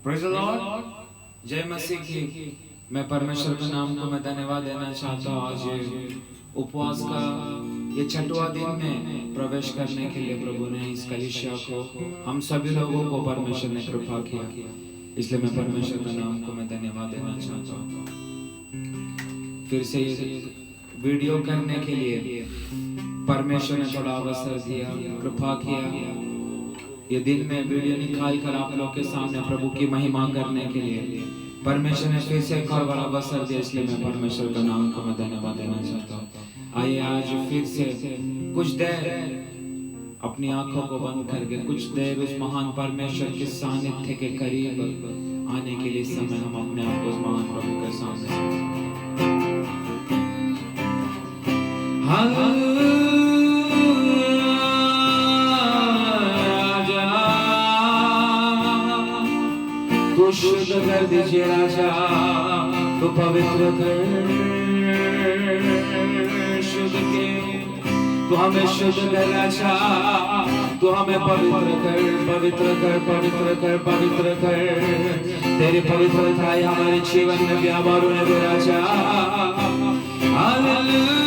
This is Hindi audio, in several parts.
प्रेज़ द लॉर्ड, जय मसीह की। मैं परमेश्वर के नाम को मैं धन्यवाद देना चाहता हूँ। आज ये उपवास का ये 6वां दिन में प्रवेश करने के लिए प्रभु ने इस कलीसिया को, हम सभी लोगों को परमेश्वर ने कृपा किया, इसलिए मैं परमेश्वर के नाम को मैं धन्यवाद देना चाहता हूँ। फिर से वीडियो करने के लिए परमेश्वर ने थोड़ा अवसर दिया, कृपा किया। ये दिन में वीडियो निकाल कर आप लोग के सामने प्रभु की महिमा करने के लिए परमेश्वर ने फिर से एक और बड़ा अवसर दिया, इसलिए मैं परमेश्वर का नाम को मैं धन्यवाद देना चाहता हूँ। आइए आज फिर से कुछ देर अपनी आंखों को बंद करके कुछ देर उस महान परमेश्वर के सानिध्य के करीब आने के लिए समय हम अपने आप को उस महान प्रभु के सामने तू शुद्ध कर दीजिए राजा, तू पवित्र कर, शुद्ध के तू हमें शुद्ध कर राजा, तू हमें पवित्र कर, पवित्र कर, पवित्र कर, पवित्र कर। तेरी पवित्रता हमारे जीवन में व्यापार होने दे राजा। हालेलुया।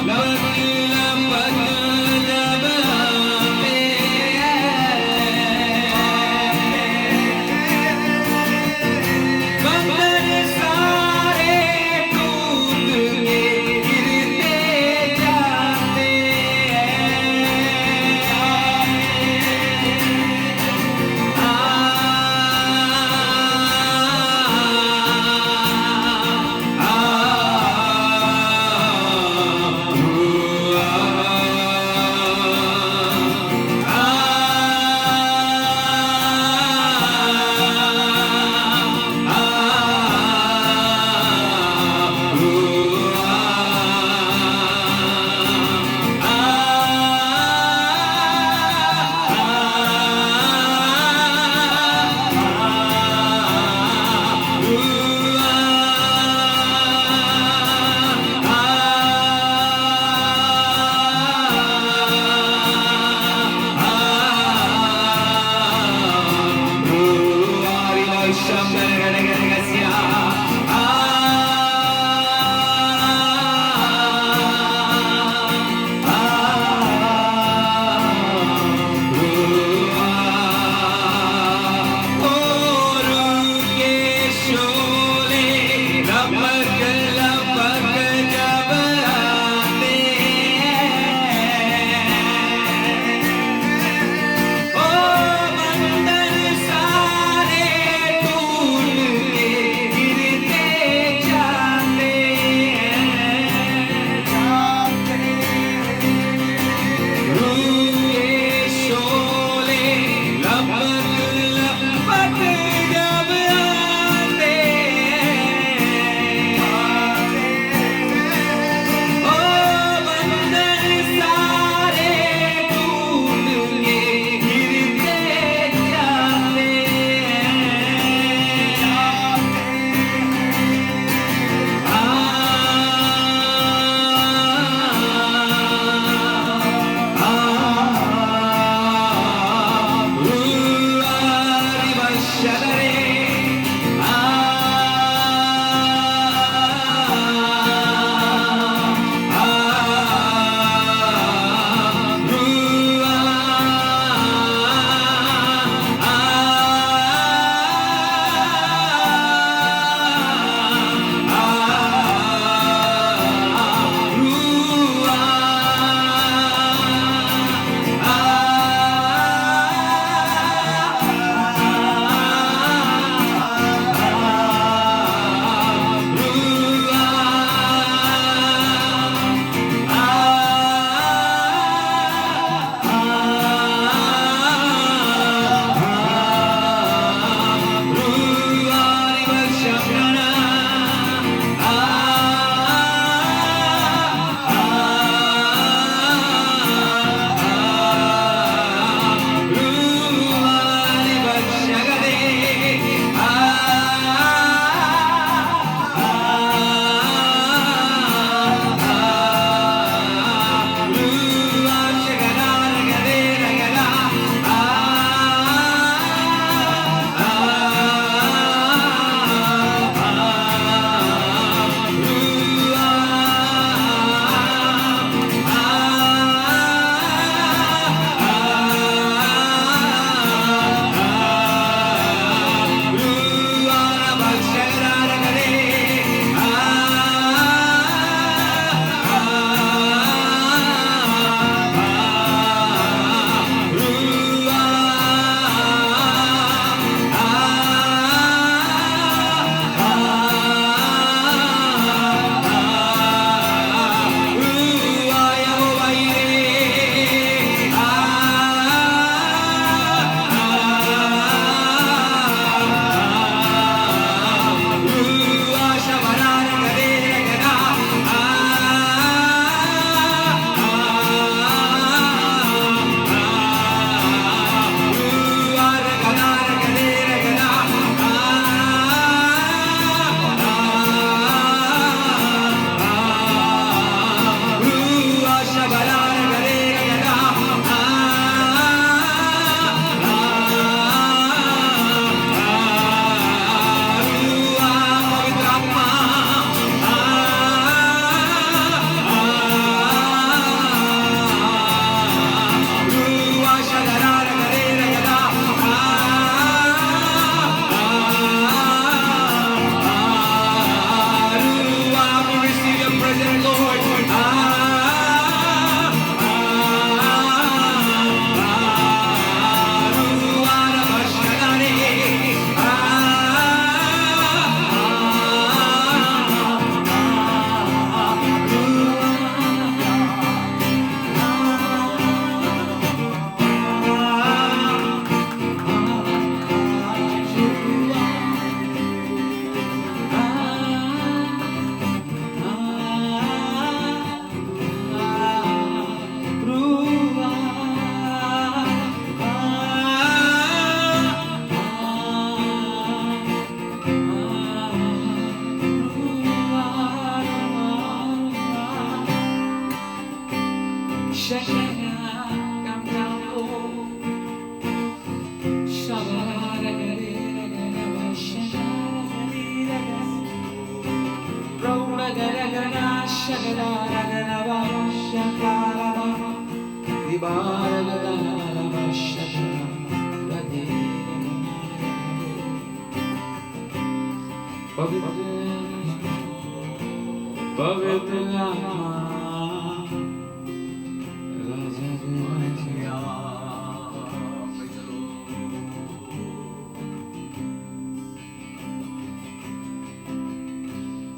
लपक लपक जब आते बंदर सारे टूट के गिरते जाते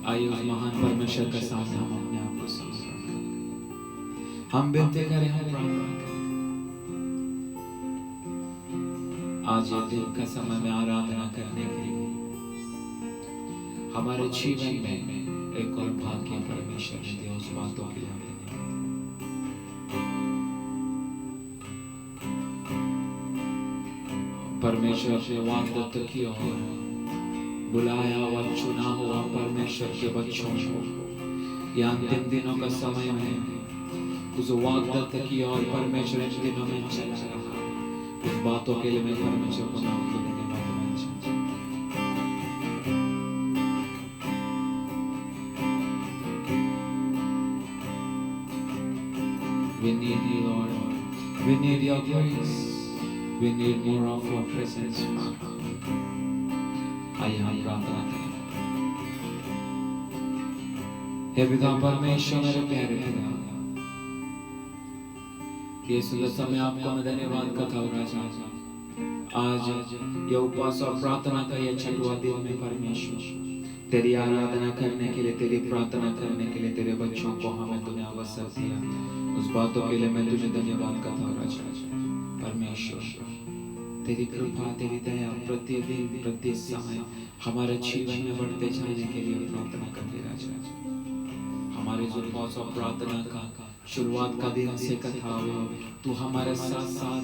आइए उस महान परमेश्वर के सामने हम अपने आप को समर्पित करें। हम विनती करें, हम प्रार्थना करें। आज ये दिन का समय में आराधना करने के लिए हमारे जीवन में एक और भाग्य परमेश्वर ने दिया। उस बातों के लिए हम परमेश्वर ने वाग्दत्त किया और बुलाया हुआ चुना हुआ परमेश्वर के बच्चों को ये अंतिम दिनों का समय में उस वाग्दत्त किया और परमेश्वर इन दिनों में चला रहा। उस बातों के लिए मैं परमेश्वर को नाम को धन्यवाद देना चाहता हूं। We need you, Lord. We need your grace. We need more of your presence, Father. आइए हम प्रार्थना करें। हे पिता परमेश्वर, मेरे प्यारे पिता, ये सुंदर समय आपको मैं धन्यवाद करता हूँ राजा। आज ये उपवास और प्रार्थना का ये छठवां दिन में परमेश्वर तेरी आराधना करने के लिए, तेरी प्रार्थना करने के लिए तेरे बच्चों को हमें तूने अवसर दिया। उस बातों के लिए मैं तुझे धन्यवाद करता हूँ राजा। परमेश्वर तेरी कृपा, तेरी दया प्रतिदिन प्रति समय हमारे जीवन में बढ़ते जाने के लिए प्रार्थना करते राजा। हमारे जो उपवास और प्रार्थना का शुरुआत का दिन से कथा हो, तू हमारे साथ साथ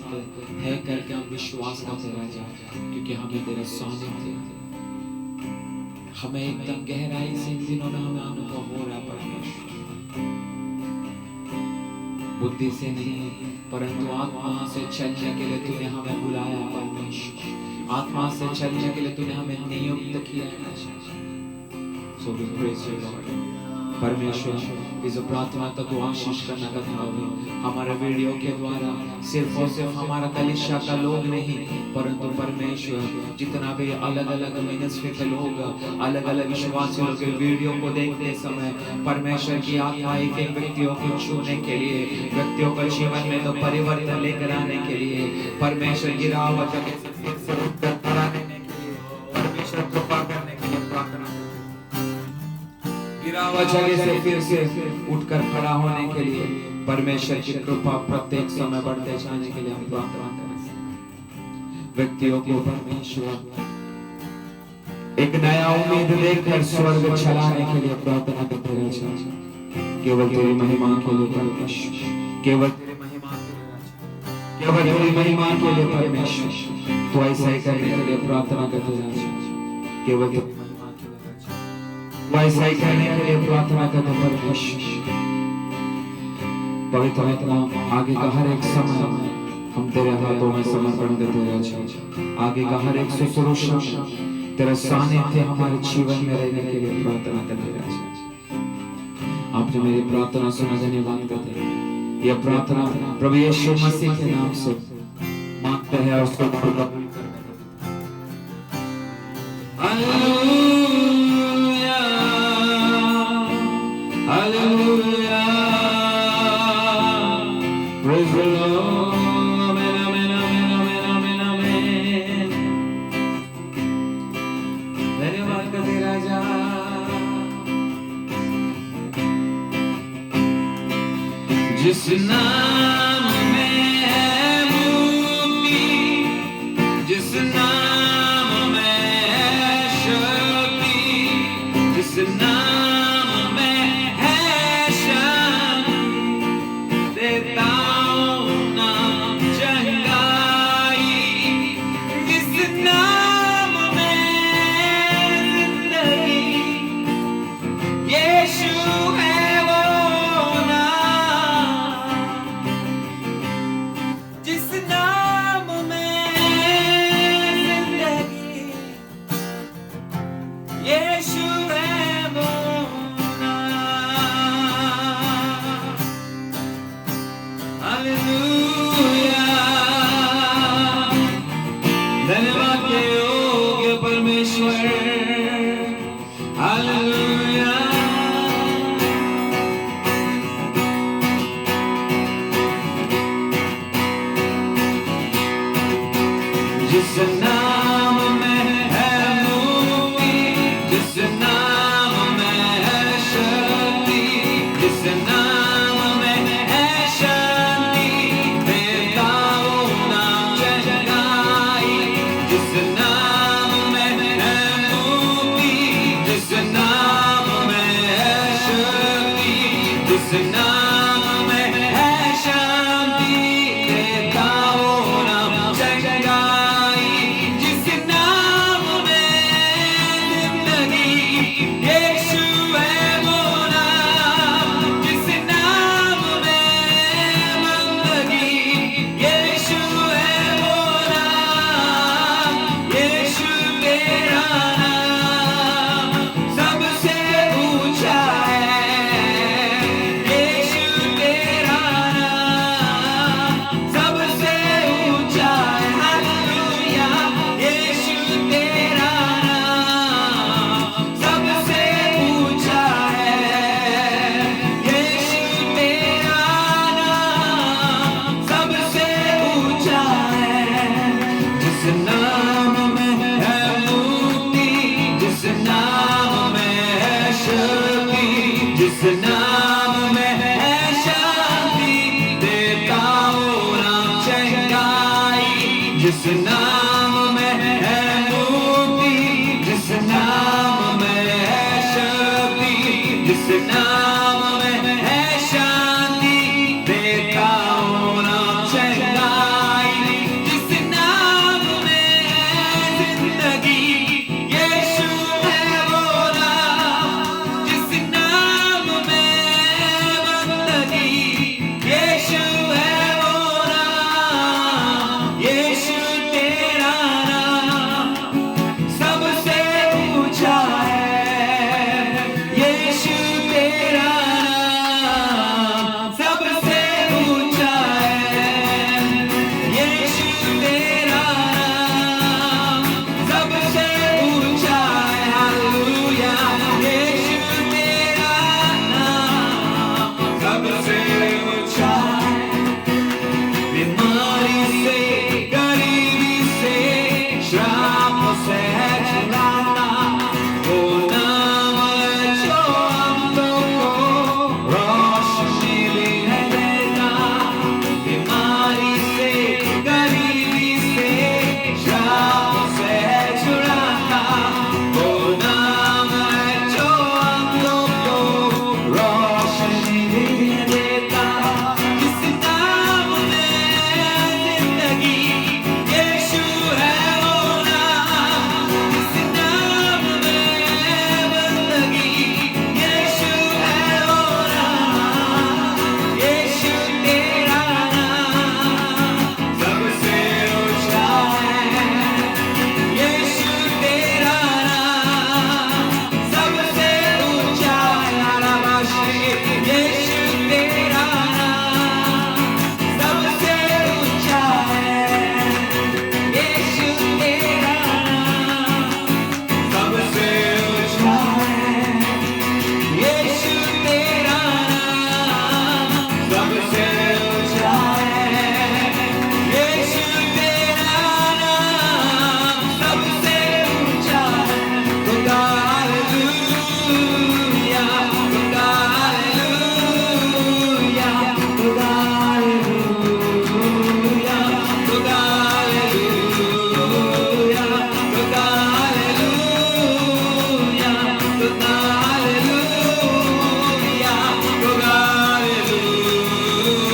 है करके हम विश्वास करते राजा, क्योंकि हमें तेरा सानिध्य हमें एकदम गहराई से इन दिनों में हमें अनुभव हो रहा परमेश्वर। बुद्धि से नहीं परंतु आत्मा से चलने के लिए तूने हमें बुलाया परमेश्वर। आत्मा से चलने के लिए तूने हमें नियुक्त किया है। So we praise you Lord. परमेश्वर इस प्रार्थना का तू आशीष करना कथा हो हमारे वीडियो के द्वारा, सिर्फ और सिर्फ हमारा कलीसिया का लोग नहीं परंतु परमेश्वर जितना भी अलग अलग मिनिस्ट्री के लोग, अलग अलग विश्वासी लोग वीडियो को देखते समय परमेश्वर की आत्मा एक एक व्यक्तियों को छूने के लिए, व्यक्तियों का जीवन में तो परिवर्तन लेकर आने के लिए, परमेश्वर की रावत के फिर से उठकर खड़ा रहने के लिए, परमेश्वर कृपा करने के लिए प्रार्थना करते हैं। गिरावा जगह से फिर से उठकर खड़ा होने के लिए परमेश्वर की कृपा प्रत्येक समय बढ़ते जाने के लिए हम प्रार्थना करें। व्यक्तियों को परमेश्वर एक नया उम्मीद देकर स्वर्ग चलाने के लिए प्रार्थना करते रहे। केवल तेरी महिमा के लिए परमेश्वर, केवल तेरी महिमा के लिए राजा, केवल तेरी महिमा के लिए परमेश्वर तो ऐसा ही करने के लिए प्रार्थना करते रहे। केवल तेरी महिमा के लिए राजा, वैसा ही करने के लिए प्रार्थना करते परमेश्वर। पवित्र आत्मा आगे का हर एक समय हम तेरे हाथों में समर्पण देते रहे। आगे का हर एक शुश्रूषा तेरा सानिध्य हमारे जीवन में रहने के लिए प्रार्थना करते रहे। आपने मेरी प्रार्थना सुना, धन्यवाद करते हैं। यह प्रार्थना प्रभु यीशु मसीह के नाम से मांगते हैं और उसको कबूल करते हैं। Hallelujah hallelujah praise the Lord. Amen amen amen amen amen amen. धन्यवाद करते राजा। जिस नाम में है मुक्ति, जिस नाम में है शक्ति, जिस नाम में है शांति, देता हूं नाम चंगाई। जिस नाम में जिंदगी, यीशु है वो नाम। हालेलुया। धन्यवाद के योग्य परमेश्वर, हालेलुया। जिस नाम में है मुक्ति, जिस नाम में है शक्ति, जिस नाम में है शांति, देता वो नाम जगाई। जिस नाम में है मुक्ति, जिस नाम में है शक्ति, जिस नाम में है शांति, देता वो नाम जगाई। जिस नाम में जिंदगी, यीशु है वो नाम। जिस नाम में बंदगी, यीशु है वो नाम। यीशु तेरा नाम सबसे ऊंचा है। यीशु तेरा नाम सबसे ऊंचा है। हालेलुया। यीशु तेरा नाम सबसे ऊंचा है। यीशु तेरा नाम सबसे ऊंचा है। जिस नाम में है मुक्ति, जिस नाम में है शक्ति, जिस नाम में है शांति, देता वो नाम जगाई। जिस नाम में है मुक्ति, जिस नाम में है शक्ति, जिस नाम में है शांति, देता वो नाम जगाई। जिस नाम में है जिंदगी, यीशु है वो नाम। जिस नाम में बंदगी, यीशु है वो नाम। यीशु तेरा नाम सबसे ऊंचा है। यीशु तेरा नाम सबसे ऊंचा है। यीशु तेरा नाम सबसे ऊंचा है। हालेलुया। यीशु तेरा नाम सबसे ऊंचा है। बीमारी से, गरीबी से, श्राप से छुड़ाता वो नाम है जो हम लोगों को रोशनी भी है देता। बीमारी से, गरीबी से, श्राप से छुड़ाता वो नाम है जो हम लोगों को रोशनी भी है देता। जिस नाम में जिंदगी, यीशु है वो नाम। जिस नाम में बंदगी, यीशु है वो नाम। यीशु तेरा नाम सबसे ऊंचा है। यीशु तेरा नाम सबसे ऊंचा है। आरामाशी। यीशु तेरा नाम सबसे ऊंचा है। यीशु तेरा नाम सबसे ऊंचा है। यीशु तेरा नाम सबसे ऊंचा है। यीशु तेरा नाम सबसे ऊंचा है। खुदा हालेलुया, खुदा हालेलुया, खुदा हालेलुया, खुदा हालेलुया, खुदा हालेलुया, खुदा हालेलुया, खुदा हालेलुया।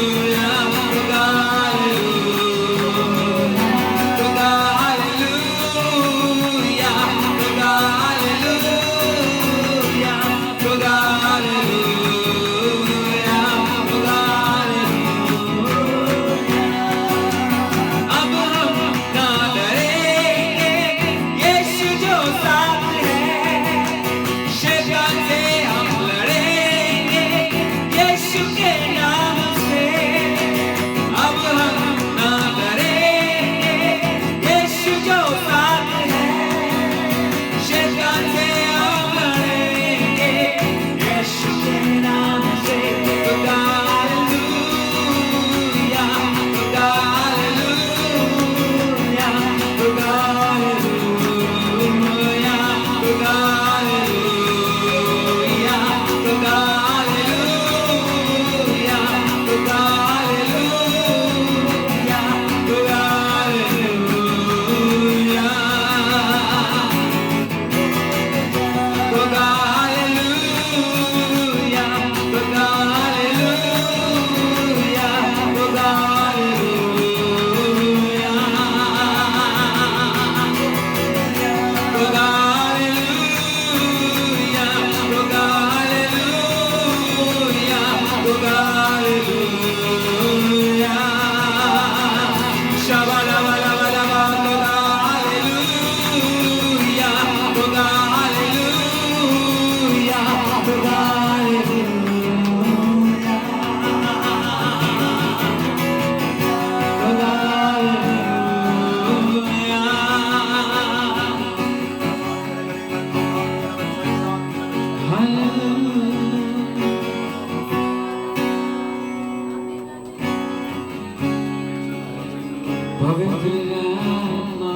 पवित्र आत्मा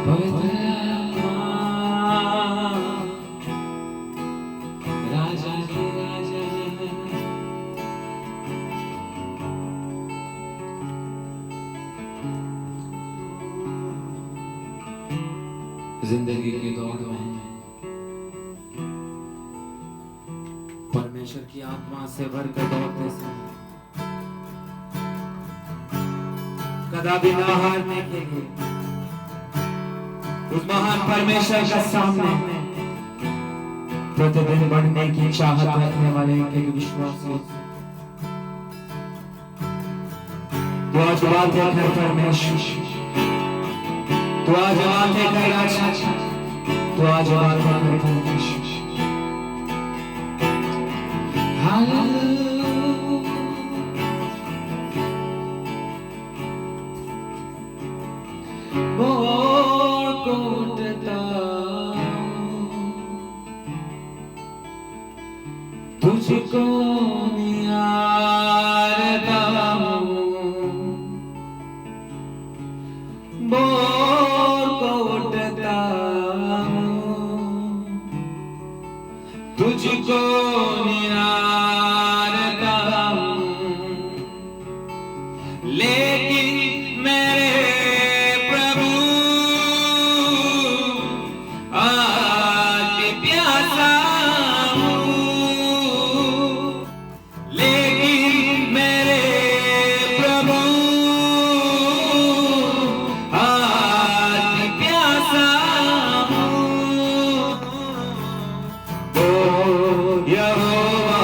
पवित्र आत्मा राजा के राजा जिंदगी की दौड़ में परमेश्वर की आत्मा से भरकर दौड़ते समय कदापि ना हारने के लिए उस महान परमेश्वर के सामने प्रतिदिन बढ़ने की चाहत रखने वाले एक विश्वासी तो आज बातें कर परमेश्वर, तो आज बातें कर राजा, तो आज बातें कर परमेश्वर। बोर को उठता तुझको निहारता बोर को उठता तुझको निहारता लेकिन मेरे प्रभु आज प्यासा हूँ, लेकिन मेरे प्रभु आज प्यासा हूँ। तो यहोवा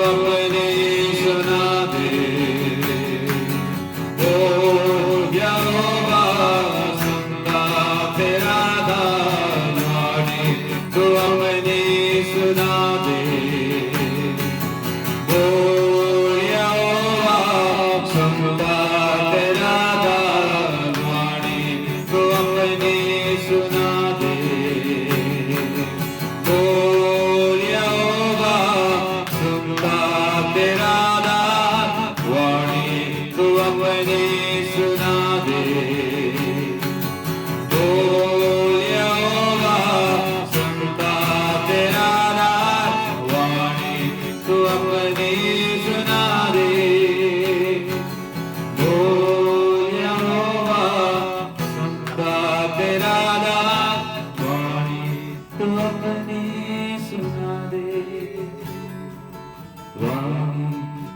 अपनी सुना दे। ओ यहोवा सुनता तेरा दान वाणी, तू अपनी सुना दे। ओ यहोवा सुनता तेरा दान वाणी, तू अपनी सुना दे। ओ यहोवा सुनता तेरा दान वाणी, तू अपनी सुना दे। ओ यहोवा सुनता तेरा दान वाणी, तू अपनी सुना दे। ओ यहोवा सुनता तेरा दान वाणी, तू अपनी सुना दे। वाणी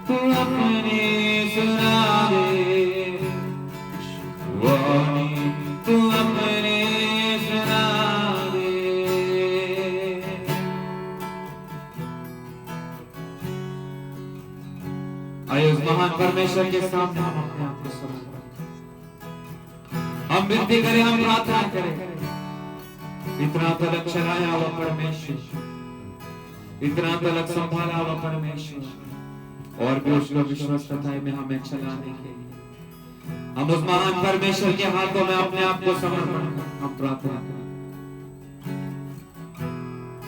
तू अपनी सुना दे। वाणी तू अपनी सुना दे। आइए उस महान परमेश्वर के सामने हम अपने आप को समर्पित करें। हम विनती करें, हम प्रार्थना करें। इतना तलक चलाया हुआ परमेश्वर, इतना तलक संभाला हुआ परमेश्वर, और भी उसको विश्वस्तता में हमें चलाने के लिए हम उस महान परमेश्वर के हाथों में अपने आप को समर्पण करें। हम प्रार्थना करें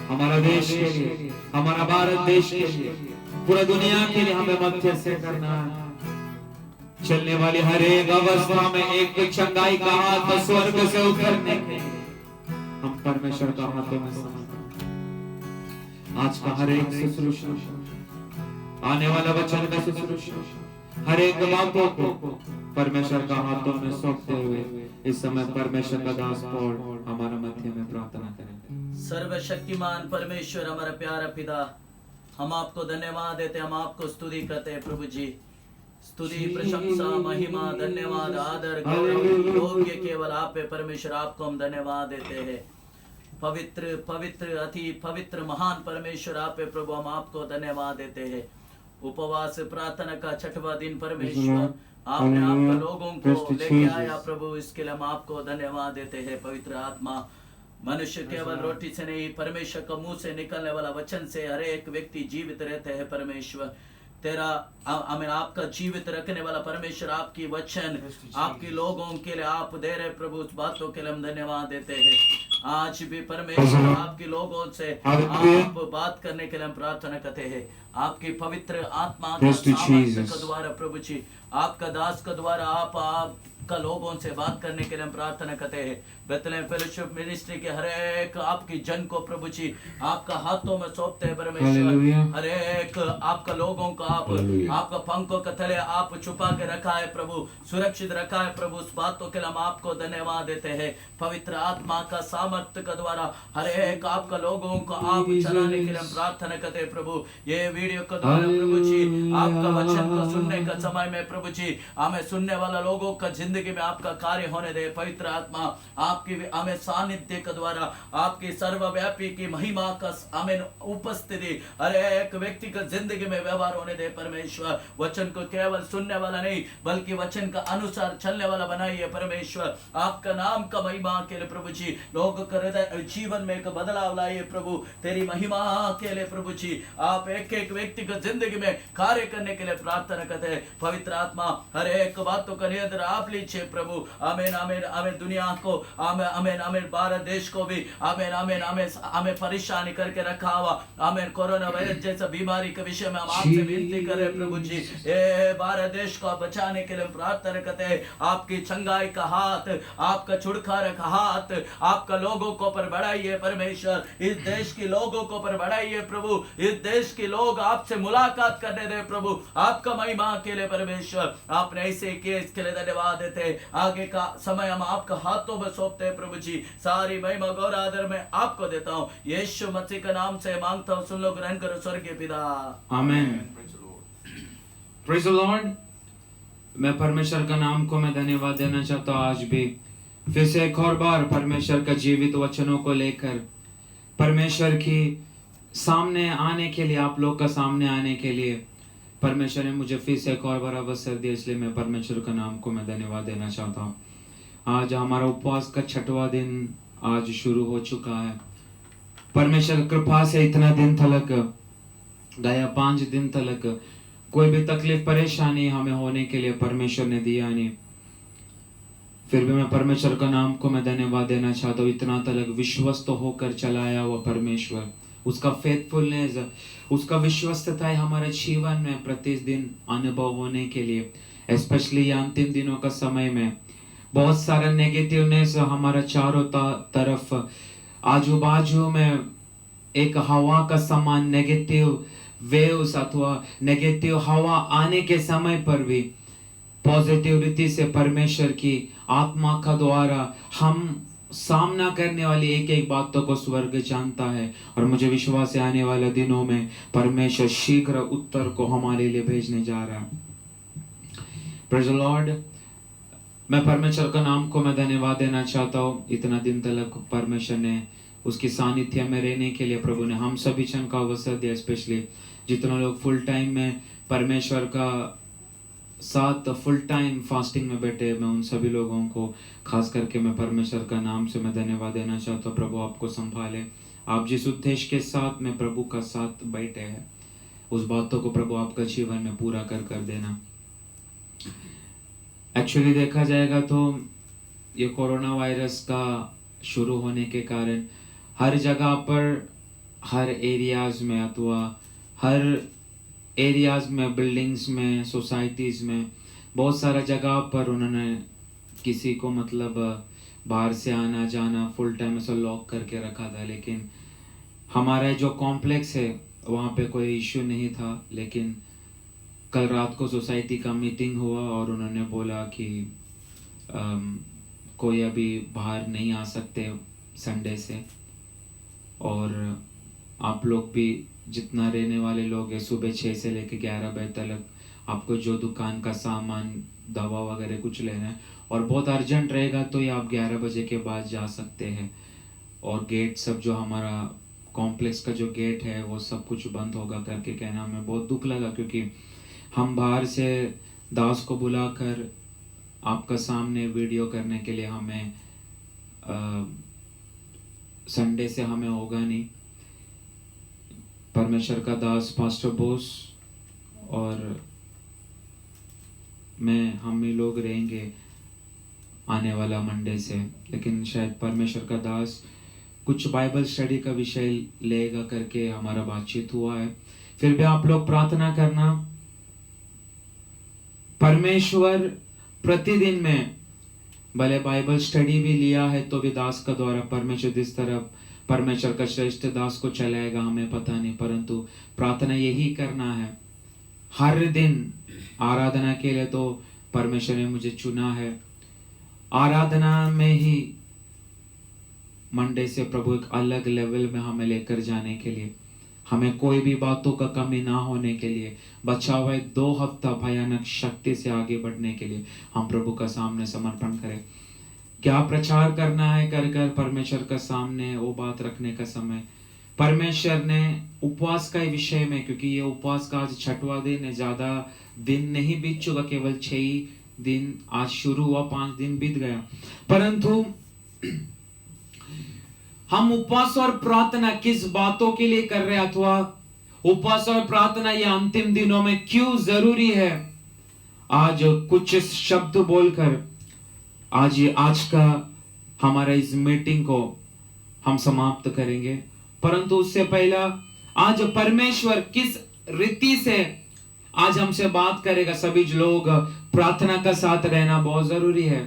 हमारा देश के लिए, हमारा भारत देश के लिए, पूरा दुनिया के लिए हमें मध्यस्थता करना है। चलने वाली हर एक अवस्था में एक चंगाई का हाथ स्वर्ग से उतरने के लिए हम परमेश्वर का हाथों में समर्पण करें। आज का हर एक शुश्रूषा, आने वाला वचन का शुश्रूषा, हर एक बातों को परमेश्वर का हाथों में सौंपते हुए इस समय परमेश्वर का दास पौल हमारा मध्य में प्रार्थना करेंगे। सर्वशक्तिमान परमेश्वर, हमारा प्यारा पिता, हम आपको धन्यवाद देते, हम आपको स्तुति करते हैं प्रभु जी। स्तुति, प्रशंसा, महिमा, धन्यवाद, आदर, गौरव योग्य केवल आप है परमेश्वर। आपको हम धन्यवाद देते हैं। पवित्र पवित्र अति पवित्र महान परमेश्वर आप है प्रभु, हम आपको धन्यवाद देते हैं। उपवास प्रार्थना का 6वां दिन परमेश्वर, आपने आपके लोगों को लेके आया प्रभु, इसके लिए हम आपको धन्यवाद देते हैं। पवित्र आत्मा, मनुष्य केवल रोटी से नहीं, परमेश्वर का मुंह से निकलने वाला वचन से हर एक व्यक्ति जीवित रहते हैं परमेश्वर। तेरा हमें आपका जीवित रखने वाला परमेश्वर, आपकी वचन आपके लोगों के लिए आप दे रहे प्रभु, उस बातों के लिए हम धन्यवाद देते हैं। आज भी परमेश्वर आपके लोगों से आप बात करने के लिए हम प्रार्थना करते हैं। आपकी पवित्र आत्मा के द्वारा प्रभु जी, आपका दास का द्वारा आपका लोगों से बात करने के लिए हम प्रार्थना करते हैं। बेथलेहम फेलोशिप मिनिस्ट्री के हर एक आपकी जन को प्रभु जी आपका हाथों में सौंपते हैं परमेश्वर। हर एक आपका लोगों को आपका पंखों के तले आप छुपा के रखा है प्रभु, सुरक्षित रखा है प्रभु, उस बातों के लिए हम आपको धन्यवाद देते हैं। पवित्र आत्मा का सामर्थ्य के द्वारा हर एक आपका लोगों को आप चलाने के लिए हम प्रार्थना करते हैं प्रभु। ये वीडियो के द्वारा प्रभु जी आपका वचन को सुनने का समय में प्रभु जी हमें सुनने वाला लोगों का जिंदगी में आपका कार्य होने दे। पवित्र आत्मा आपकी हमें सानिध्य के द्वारा आपकी सर्वव्यापी की महिमा का हमें उपस्थिति हर एक व्यक्ति का जिंदगी में व्यवहार होने दे परमेश्वर। वचन को केवल सुनने वाला नहीं बल्कि वचन का अनुसार चलने वाला बनाइए परमेश्वर। आपका नाम का महिमा के लिए प्रभु जी लोगों के जीवन में एक बदलाव लाइए प्रभु, तेरी महिमा के लिए प्रभु जी आप एक एक व्यक्ति को जिंदगी में कार्य करने के लिए प्रार्थना करते हैं। पवित्र आत्मा हर एक बातों का नियंत्रण आप लीजिए प्रभु। आमीन आमीन आमीन। दुनिया को आमीन आमीन आमीन, भारत देश को भी आमीन आमीन आमीन हमें परेशानी करके रखा हुआ आमीन कोरोना वायरस जैसा बीमारी के विषय में हम आपसे विनती कर रहे प्रभु जी, ये भारत देश को बचाने के लिए प्रार्थना करते हैं। आपकी चंगाई का हाथ, आपका छुटकारा का हाथ आपका लोगों को पर बढ़ाइए परमेश्वर। इस देश के लोगों को पर बढ़ाइए प्रभु, इस देश के लोग आपसे मुलाकात करने दे प्रभु, आपका महिमा के लिए परमेश्वर। आपने ऐसे किए, इसके लिए धन्यवाद देते हैं। आगे का समय हम आपका हाथों में सौंपते हैं प्रभु जी। सारी महिमा गौर आदर में आपको देता हूँ, यीशु मसीह के नाम से मांगता हूँ, सुन लो, ग्रहण करो स्वर्गीय पिता, आमीन। Praise the Lord. मैं परमेश्वर का नाम को मैं धन्यवाद देना चाहता हूँ। आज भी फिर से एक और बार परमेश्वर का जीवित वचनों को लेकर परमेश्वर की सामने आने के लिए, आप लोग का सामने आने के लिए परमेश्वर ने मुझे फिर से एक और बार अवसर दिया, इसलिए मैं परमेश्वर का नाम को मैं धन्यवाद देना चाहता हूँ। आज हमारा उपवास का 6वां दिन आज शुरू हो चुका है। परमेश्वर की कृपा से इतना दिन तक गया, 5 दिन तक कोई भी तकलीफ परेशानी हमें होने के लिए परमेश्वर ने दिया नहीं। फिर भी मैं परमेश्वर का नाम को मैं धन्यवाद देना चाहता हूँ। इतना तक विश्वस्त होकर चलाया हुआ परमेश्वर, उसका फेथफुलनेस, उसका विश्वस्तता है हमारे जीवन में प्रतिदिन अनुभव होने के लिए। स्पेशली अंतिम दिनों का समय में बहुत सारा नेगेटिवनेस हमारा चारों तरफ, आजू बाजू में एक हवा का समान नेगेटिव वेव्स अथवा नेगेटिव हवा आने के समय पर भी पॉजिटिविटी से परमेश्वर की आत्मा का द्वारा हम सामना करने वाली एक एक बातों को स्वर्ग जानता है। और मुझे विश्वास है आने वाले दिनों में परमेश्वर शीघ्र उत्तर को हमारे लिए भेजने जा रहा है। Praise the Lord. मैं परमेश्वर का नाम को मैं धन्यवाद देना चाहता हूँ। इतना दिन तक परमेश्वर ने उसकी सानिध्य में रहने के लिए प्रभु ने हम सभी जन का अवसर दिया। स्पेशली जितने लोग फुल टाइम में परमेश्वर का साथ फुल टाइम फास्टिंग में बैठे, मैं उन सभी लोगों को खास करके मैं परमेश्वर का नाम से मैं धन्यवाद देना चाहता हूँ। प्रभु आपको संभाले। आप जिस उद्देश्य के साथ में प्रभु का साथ बैठे हैं, उस बातों को प्रभु आपका जीवन में पूरा कर देना। एक्चुअली देखा जाएगा तो ये कोरोना वायरस का शुरू होने के कारण हर जगह पर, हर एरियाज में अथवा हर एरियाज में, बिल्डिंग्स में, सोसाइटीज़ में, बहुत सारा जगह पर उन्होंने किसी को मतलब बाहर से आना जाना फुल टाइम ऐसा लॉक करके रखा था। लेकिन हमारा जो कॉम्प्लेक्स है वहाँ पे कोई इश्यू नहीं था। लेकिन कल रात को सोसाइटी का मीटिंग हुआ और उन्होंने बोला कि कोई अभी बाहर नहीं आ सकते संडे से, और आप लोग भी जितना रहने वाले लोग हैं सुबह 6 से लेकर 11 बजे तक आपको जो दुकान का सामान, दवा वगैरह कुछ लेना है और बहुत अर्जेंट रहेगा तो ये आप 11 बजे के बाद जा सकते हैं। और गेट सब जो हमारा कॉम्प्लेक्स का जो गेट है वो सब कुछ बंद होगा करके कहना हमें बहुत दुख लगा, क्योंकि हम बाहर से दास को बुलाकर आपका सामने वीडियो करने के लिए हमें संडे से हमें होगा नहीं। परमेश्वर का दास पास्टर बोस और हम ही लोग रहेंगे आने वाला मंडे से। लेकिन शायद परमेश्वर का दास कुछ बाइबल स्टडी का विषय लेगा करके हमारा बातचीत हुआ है। फिर भी आप लोग प्रार्थना करना। परमेश्वर प्रतिदिन में भले बाइबल स्टडी भी लिया है तो भी दास का द्वारा परमेश्वर जिस तरह परमेश्वर का श्रेष्ठ दास को चलाएगा हमें पता नहीं, परंतु प्रार्थना यही करना है हर दिन आराधना के लिए। तो परमेश्वर ने मुझे चुना है आराधना में ही मंडे से प्रभु एक अलग लेवल में हमें लेकर जाने के लिए, हमें कोई भी बातों का कमी ना होने के लिए, बचा हुआ 2 हफ्ता भयानक शक्ति से आगे बढ़ने के लिए हम प्रभु का सामने समर्पण करें। क्या प्रचार करना है कर परमेश्वर का सामने वो बात रखने का समय परमेश्वर ने उपवास का विषय में, क्योंकि ये उपवास का आज 6वां दिन है, ज्यादा दिन नहीं बीत चुका, केवल 6 ही दिन आज शुरू हुआ, 5 दिन बीत गया, परंतु हम उपवास और प्रार्थना किस बातों के लिए कर रहे हैं अथवा उपवास और प्रार्थना ये अंतिम दिनों में क्यों जरूरी है, आज कुछ शब्द बोलकर आज का हमारा इस मीटिंग को हम समाप्त करेंगे। परंतु उससे पहला आज परमेश्वर किस रीति से आज हमसे बात करेगा, सभी लोग प्रार्थना का साथ रहना बहुत जरूरी है,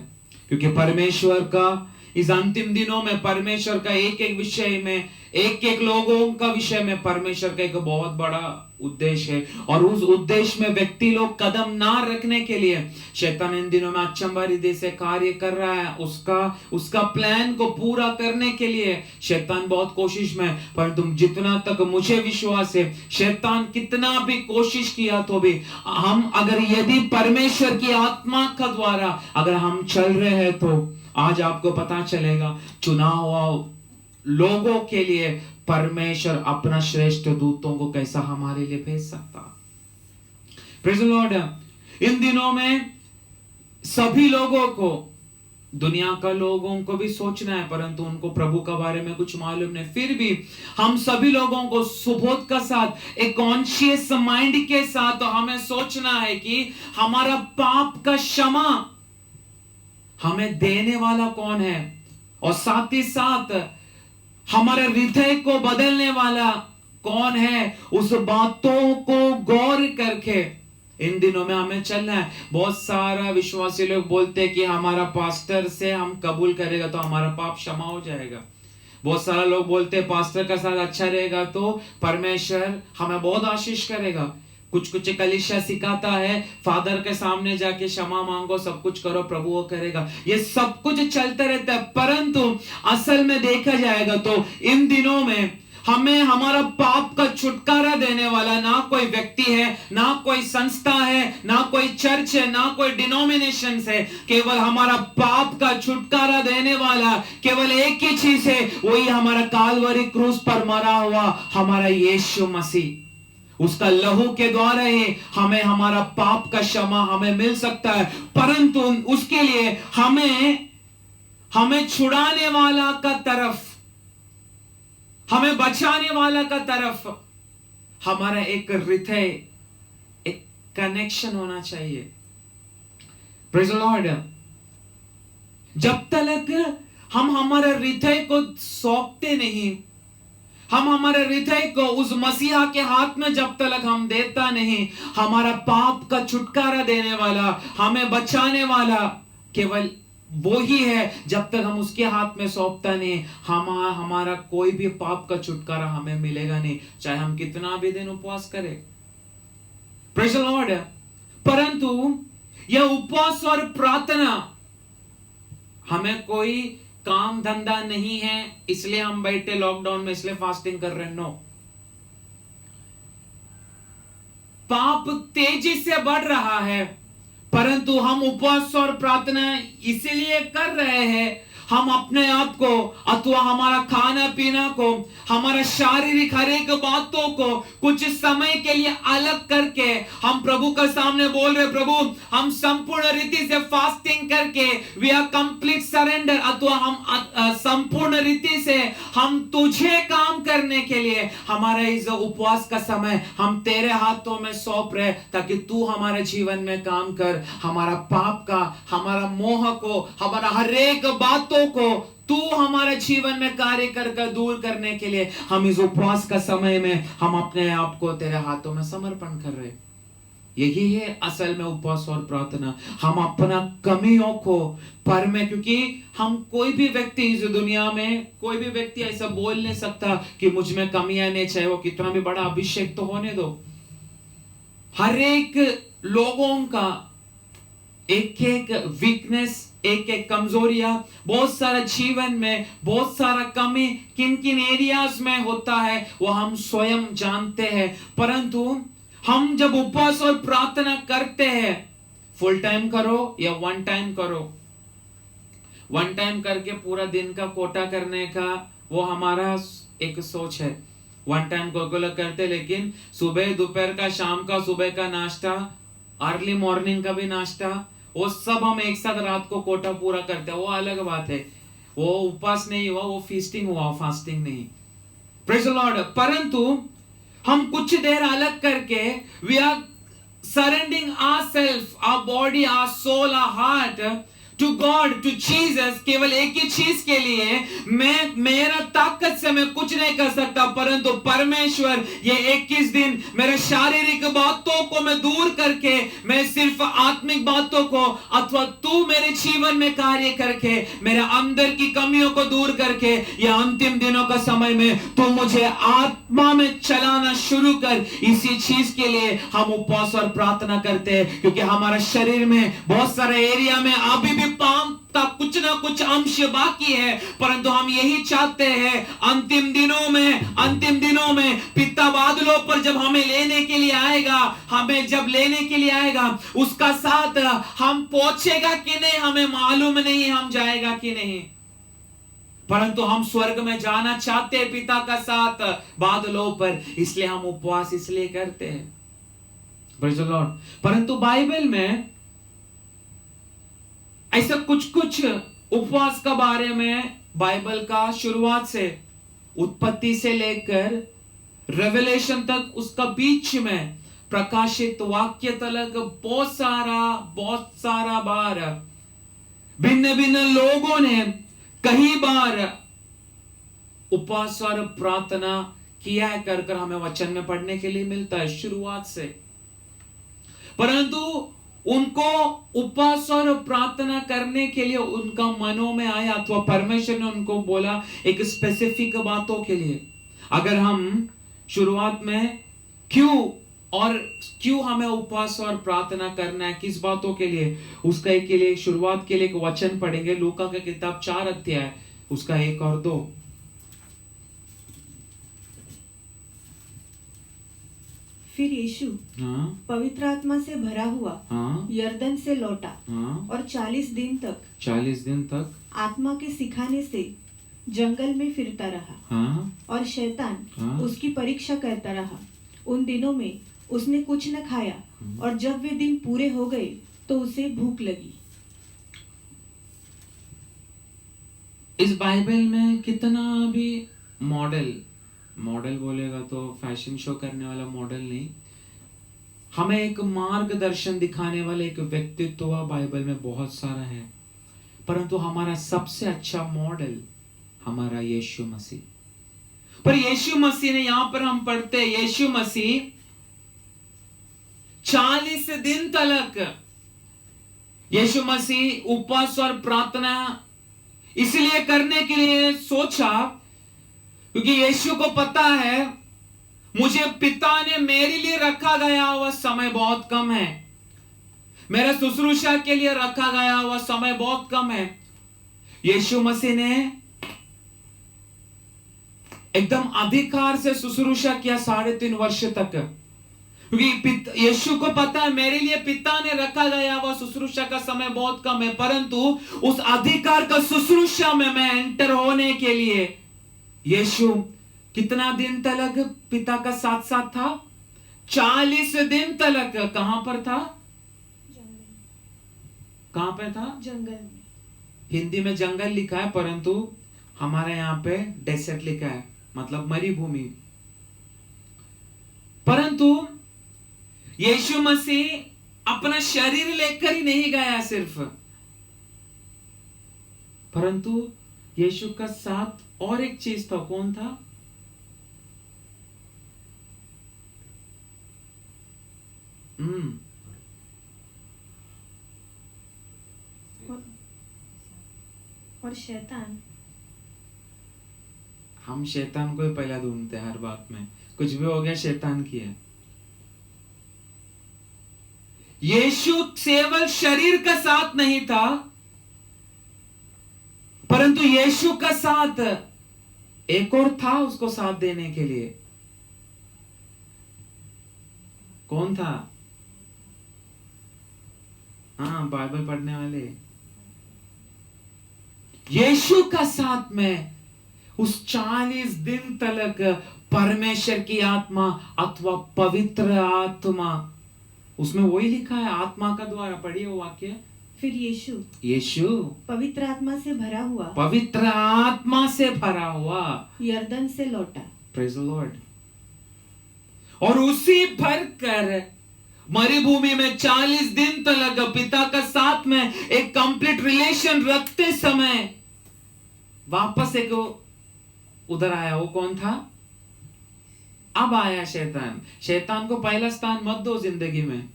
क्योंकि परमेश्वर का इस अंतिम दिनों में परमेश्वर का एक एक विषय में, एक एक लोगों का विषय में परमेश्वर का एक बहुत बड़ा उद्देश्य है। और उस उद्देश्य में व्यक्ति लोग कदम ना रखने के लिए शैतान इन दिनों में अचंभा रीति से कार्य कर रहा है। उसका प्लान को पूरा करने के लिए शैतान बहुत कोशिश में, परंतु जितना तक मुझे विश्वास है शैतान कितना भी कोशिश किया तो भी हम अगर यदि परमेश्वर की आत्मा का द्वारा अगर हम चल रहे हैं तो आज आपको पता चलेगा चुना हुआ लोगों के लिए परमेश्वर अपना श्रेष्ठ दूतों को कैसा हमारे लिए भेज सकता। Praise the Lord. इन दिनों में सभी लोगों को, दुनिया का लोगों को भी सोचना है, परंतु उनको प्रभु के बारे में कुछ मालूम नहीं। फिर भी हम सभी लोगों को सुबोध का साथ, एक कॉन्शियस माइंड के साथ, तो हमें सोचना है कि हमारा पाप का क्षमा हमें देने वाला कौन है, और साथ ही साथ हमारे हृदय को बदलने वाला कौन है। उस बातों को गौर करके इन दिनों में हमें चलना है। बहुत सारा विश्वासी लोग बोलते हैं कि हमारा पास्टर से हम कबूल करेगा तो हमारा पाप क्षमा हो जाएगा। बहुत सारा लोग बोलते हैं पास्टर का साथ अच्छा रहेगा तो परमेश्वर हमें बहुत आशीष करेगा। कुछ कुछ कलीसिया सिखाता है फादर के सामने जाके क्षमा मांगो, सब कुछ करो, प्रभु वो करेगा। ये सब कुछ चलता रहता है, परंतु असल में देखा जाएगा तो इन दिनों में हमें हमारा पाप का छुटकारा देने वाला ना कोई व्यक्ति है, ना कोई संस्था है, ना कोई चर्च है, ना कोई डिनोमिनेशन है। केवल हमारा पाप का छुटकारा देने वाला केवल एक ही चीज है, वही हमारा कालवरी क्रूस पर मरा हुआ हमारा यीशु मसीह। उसका लहू के द्वारा ही हमें हमारा पाप का क्षमा हमें मिल सकता है। परंतु उसके लिए हमें छुड़ाने वाला का तरफ, हमें बचाने वाला का तरफ हमारा एक हृदय, एक कनेक्शन होना चाहिए। Praise the Lord. जब तक हम हमारे हृदय को सौंपते नहीं, हम हमारे हृदय को उस मसीहा के हाथ में जब तक हम देता नहीं, हमारा पाप का छुटकारा देने वाला, हमें बचाने वाला केवल वो ही है। जब तक हम उसके हाथ में सौंपता नहीं, हमारा कोई भी पाप का छुटकारा हमें मिलेगा नहीं, चाहे हम कितना भी दिन उपवास करें। Praise the Lord. परंतु यह उपवास और प्रार्थना, हमें कोई काम धंधा नहीं है इसलिए हम बैठे लॉकडाउन में, इसलिए फास्टिंग कर रहे हैं, नो। पाप तेजी से बढ़ रहा है, परंतु हम उपवास और प्रार्थना इसीलिए कर रहे हैं, हम अपने आप को अथवा हमारा खाना पीना को, हमारा शारीरिक हर एक बातों को कुछ समय के लिए अलग करके हम प्रभु के सामने बोल रहे, प्रभु हम संपूर्ण रीति से फास्टिंग करके वी आर कंप्लीट सरेंडर, अथवा हम संपूर्ण रीति से हम तुझे काम करने के लिए हमारा इस उपवास का समय हम तेरे हाथों में सौंप रहे, ताकि तू हमारे जीवन में काम कर। हमारा पाप का, हमारा मोह को, हमारा हर एक बातों को तू हमारे जीवन में कार्य कर दूर करने के लिए हम इस उपवास का समय में हम अपने आप को तेरे हाथों में समर्पण कर रहे। यही है असल में उपवास और प्रार्थना। हम अपना कमियों को क्योंकि हम कोई भी व्यक्ति इस दुनिया में, कोई भी व्यक्ति ऐसा बोल नहीं सकता कि मुझ में कमियां नहीं, चाहे वो कितना भी बड़ा अभिषेक तो होने दो। हर एक लोगों का एक एक वीकनेस, एक एक कमजोरियां, बहुत सारा जीवन में बहुत सारा कमी किन किन एरियाज में होता है वो हम स्वयं जानते हैं। परंतु हम जब उपवास और प्रार्थना करते हैं, फुल टाइम करो या वन टाइम करो, वन टाइम करके पूरा दिन का कोटा करने का वो हमारा एक सोच है। वन टाइम को करते, लेकिन सुबह दोपहर का, शाम का, सुबह का नाश्ता, अर्ली मॉर्निंग का भी नाश्ता, वो सब हम एक साथ रात को कोटा पूरा करते हैं, वो अलग बात है। वो उपवास नहीं हुआ, वो फीस्टिंग हुआ, फास्टिंग नहीं। Praise the Lord. परंतु हम कुछ देर अलग करके we are surrendering ourselves, our body, our soul, our heart to God, to Jesus. केवल एक ही चीज के लिए, मेरा ताकत से मैं कुछ नहीं कर सकता, परंतु परमेश्वर ये 21 दिन मेरे शारीरिक बातों को मैं दूर करके मैं सिर्फ आत्मिक बातों को, अथवा तू मेरे जीवन में कार्य करके मेरे अंदर की कमियों को दूर करके ये अंतिम दिनों का समय में तू मुझे आत्मा में चलाना शुरू कर। इसी चीज के लिए हम उपवास और प्रार्थना करते हैं, क्योंकि हमारा शरीर में बहुत सारे एरिया में अभी भी पाप का कुछ ना कुछ अंश बाकी है, परंतु हम यही चाहते हैं अंतिम दिनों में पिता बादलों पर जब हमें लेने के लिए आएगा, हमें जब लेने के लिए आएगा, उसका साथ हम पहुंचेगा कि नहीं हमें मालूम नहीं, हम जाएगा कि नहीं। परंतु हम स्वर्ग में जाना चाहते हैं पिता का साथ बादलों पर, इसलिए हम उपवास इसलिए करते हैं। Praise the Lord। परंतु बाइबल में ऐसा कुछ कुछ उपवास का बारे में बाइबल का शुरुआत से, उत्पत्ति से लेकर रेवलेशन तक, उसका बीच में प्रकाशित वाक्य तक बहुत सारा बार भिन्न भिन्न लोगों ने कई बार उपवास और प्रार्थना किया है कर हमें वचन में पढ़ने के लिए मिलता है शुरुआत से। परंतु उनको उपवास और प्रार्थना करने के लिए उनका मनों में आया, अथवा परमेश्वर ने उनको बोला एक स्पेसिफिक बातों के लिए। अगर हम शुरुआत में क्यों हमें उपवास और प्रार्थना करना है, किस बातों के लिए, उसका एक के लिए शुरुआत के लिए एक वचन पढ़ेंगे। लूका का किताब 4 अध्याय उसका 1 और 2। फिर यीशु पवित्र आत्मा से भरा हुआ यरदन से लौटा और 40 दिन तक आत्मा के सिखाने से जंगल में फिरता रहा और शैतान उसकी परीक्षा करता रहा। उन दिनों में उसने कुछ न खाया और जब वे दिन पूरे हो गए तो उसे भूख लगी। इस बाइबल में कितना भी मॉडल बोलेगा तो फैशन शो करने वाला मॉडल नहीं, हमें एक मार्गदर्शन दिखाने वाला एक व्यक्तित्व बाइबल में बहुत सारा है। परंतु हमारा सबसे अच्छा मॉडल हमारा यीशु मसीह। पर यीशु मसीह ने, यहां पर हम पढ़ते हैं यीशु मसीह 40 दिन तक यीशु मसीह उपवास और प्रार्थना इसलिए करने के लिए सोचा क्योंकि यीशु को पता है मुझे पिता ने मेरे लिए रखा गया हुआ समय बहुत कम है, मेरा शुश्रूषा के लिए रखा गया हुआ समय बहुत कम है। यीशु मसीह ने एकदम अधिकार से शुश्रूषा किया 3.5 वर्ष तक, क्योंकि यीशु को पता है मेरे लिए पिता ने रखा गया हुआ शुश्रूषा का समय बहुत कम है। परंतु उस अधिकार का शुश्रूषा में मैं एंटर होने के लिए यीशु कितना दिन तक पिता का साथ था? 40 दिन तक। कहां पर था? कहां पे था? जंगल में। हिंदी में जंगल लिखा है परंतु हमारे यहाँ पे डेसर्ट लिखा है, मतलब मरुभूमि। परंतु यीशु मसीह अपना शरीर लेकर ही नहीं गया सिर्फ, परंतु यीशु का साथ और एक चीज था। कौन था? और शैतान। हम शैतान को ही पहला ढूंढते हैं हर बात में, कुछ भी हो गया शैतान की है। यीशु केवल शरीर का साथ नहीं था, परंतु यीशु का साथ एक और था उसको साथ देने के लिए। कौन था? हाँ, बाइबल पढ़ने वाले। यीशु का साथ में उस 40 दिन तक परमेश्वर की आत्मा अथवा पवित्र आत्मा, उसमें वही लिखा है आत्मा का द्वारा। पढ़िए वो वाक्य। फिर यीशु पवित्र आत्मा से भरा हुआ यरदन से लौटा। Praise the Lord. और उसी भर कर मरुभूमि में 40 दिन तक पिता का साथ में एक कंप्लीट रिलेशन रखते समय वापस एक उधर आया। वो कौन था? अब आया शैतान। शैतान को पहला स्थान मत दो जिंदगी में।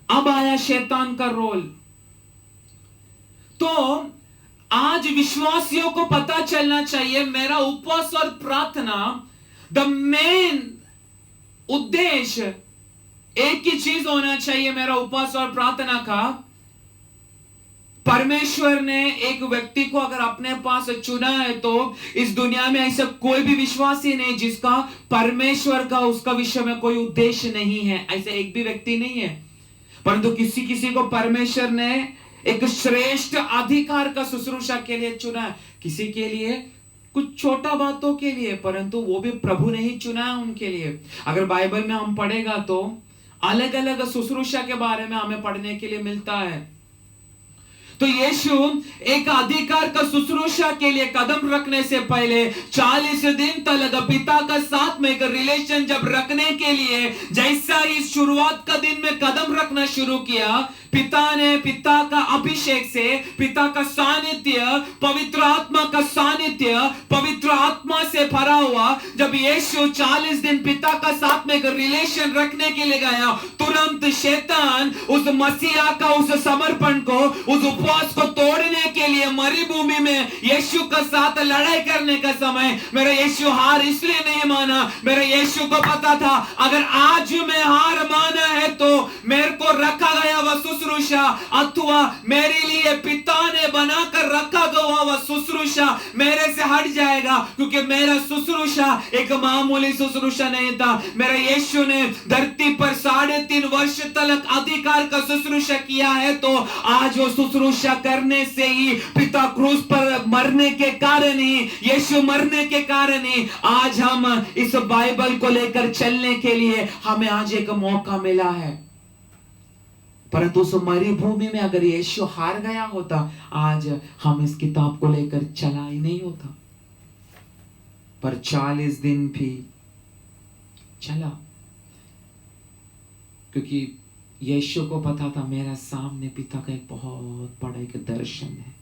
अब आया शैतान का रोल। तो आज विश्वासियों को पता चलना चाहिए मेरा उपवास और प्रार्थना, द मेन उद्देश्य एक ही चीज होना चाहिए मेरा उपवास और प्रार्थना का। परमेश्वर ने एक व्यक्ति को अगर अपने पास चुना है तो इस दुनिया में ऐसा कोई भी विश्वासी नहीं जिसका परमेश्वर का उसका विषय में कोई उद्देश्य नहीं है। ऐसा एक भी व्यक्ति नहीं है। परंतु किसी को परमेश्वर ने एक श्रेष्ठ अधिकार का शुश्रूषा के लिए चुना है। किसी के लिए कुछ छोटा बातों के लिए, परंतु वो भी प्रभु ने ही चुना है उनके लिए। अगर बाइबल में हम पढ़ेगा तो अलग अलग शुश्रूषा के बारे में हमें पढ़ने के लिए मिलता है। तो यीशु एक अधिकार का शुश्रूषा के लिए कदम रखने से पहले 40 दिन तक पिता का साथ में एक रिलेशन जब रखने के लिए जैसा ही शुरुआत का दिन में कदम रखना शुरू किया, पिता का अभिषेक से, पिता का सानिध्य, पवित्र आत्मा का सानिध्य, पवित्र आत्मा से भरा हुआ जब यीशु 40 दिन पिता का साथ में एक रिलेशन रखने के लिए गया, तुरंत शैतान उस मसीहा का उस समर्पण को, उस उपवास को तोड़ने के लिए मरुभूमि में यीशु का साथ लड़ाई करने का समय, मेरा यीशु हार इसलिए नहीं माना, मेरा यीशु को पता था अगर आज मैं हार माना है तो मेरे को रखा गया वह शुश्रूषा अथवा मेरे लिए पिता ने बनाकर रखा गया वह शुश्रूषा मेरे से हट जाएगा, क्योंकि मेरा शुश्रूषा एक मामूली शुश्रूषा नहीं था। मेरा यीशु ने धरती पर 3.5 वर्ष तक अधिकार का शुश्रूषा किया है, तो आज वो शुश्रूषा करने से ही पिता क्रूस पर मरने के कारण ही, यीशु मरने के कारण ही आज हम इस बाइबल को लेकर चलने के लिए हमें आज एक मौका मिला है। परंतु उस मरुभूमि में अगर यीशु हार गया होता, आज हम इस किताब को लेकर चला ही नहीं होता। पर 40 दिन भी चला, क्योंकि यीशु को पता था मेरा सामने पिता का एक बहुत बड़ा एक दर्शन है।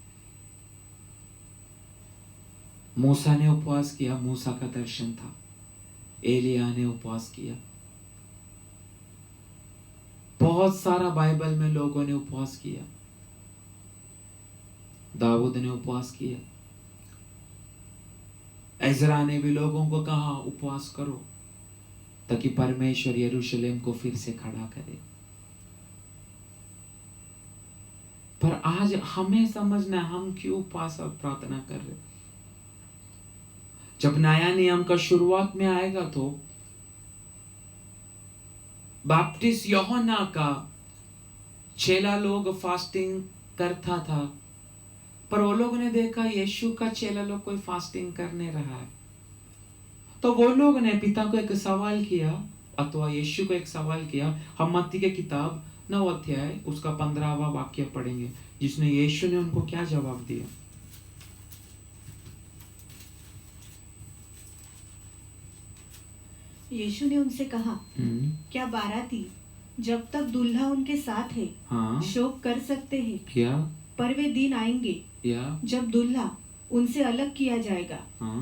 मूसा ने उपवास किया, मूसा का दर्शन था। एलिया ने उपवास किया। बहुत सारा बाइबल में लोगों ने उपवास किया। दाऊद ने उपवास किया। एजरा ने भी लोगों को कहा उपवास करो ताकि परमेश्वर यरूशलेम को फिर से खड़ा करे। पर आज हमें समझना हम क्यों उपवास और प्रार्थना कर रहे। जब नया नियम का शुरुआत में आएगा तो बैप्टिस्ट यूहन्ना का चेला लोग फास्टिंग करता था, पर वो लोग ने देखा यीशु का चेला लोग कोई फास्टिंग करने रहा है, तो वो लोग ने पिता को एक सवाल किया अथवा यीशु को एक सवाल किया। हम मत्ती के किताब 9 अध्याय उसका 15वां वाक्य पढ़ेंगे, जिसने यीशु ने उनको क्या जवाब दिया। यीशु ने उनसे कहा, क्या बाराती जब तक दूल्हा उनके साथ है शोक कर सकते हैं? क्या? पर वे दिन आएंगे जब दूल्हा उनसे अलग किया जाएगा,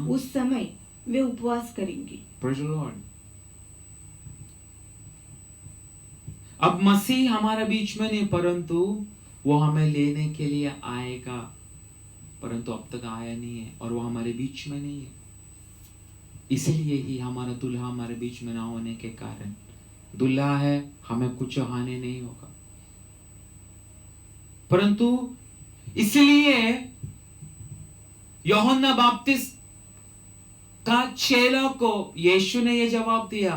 उस समय वे उपवास करेंगे। Praise the Lord। अब मसीह हमारे बीच में नहीं, परंतु वो हमें लेने के लिए आएगा, परंतु अब तक आया नहीं है और वो हमारे बीच में नहीं है। इसलिए ही हमारा दूल्हा हमारे बीच में ना होने के कारण, दूल्हा है हमें कुछ हानि नहीं होगा, परंतु इसलिए यूहन्ना बपतिस्मा का चेला को यीशु ने यह जवाब दिया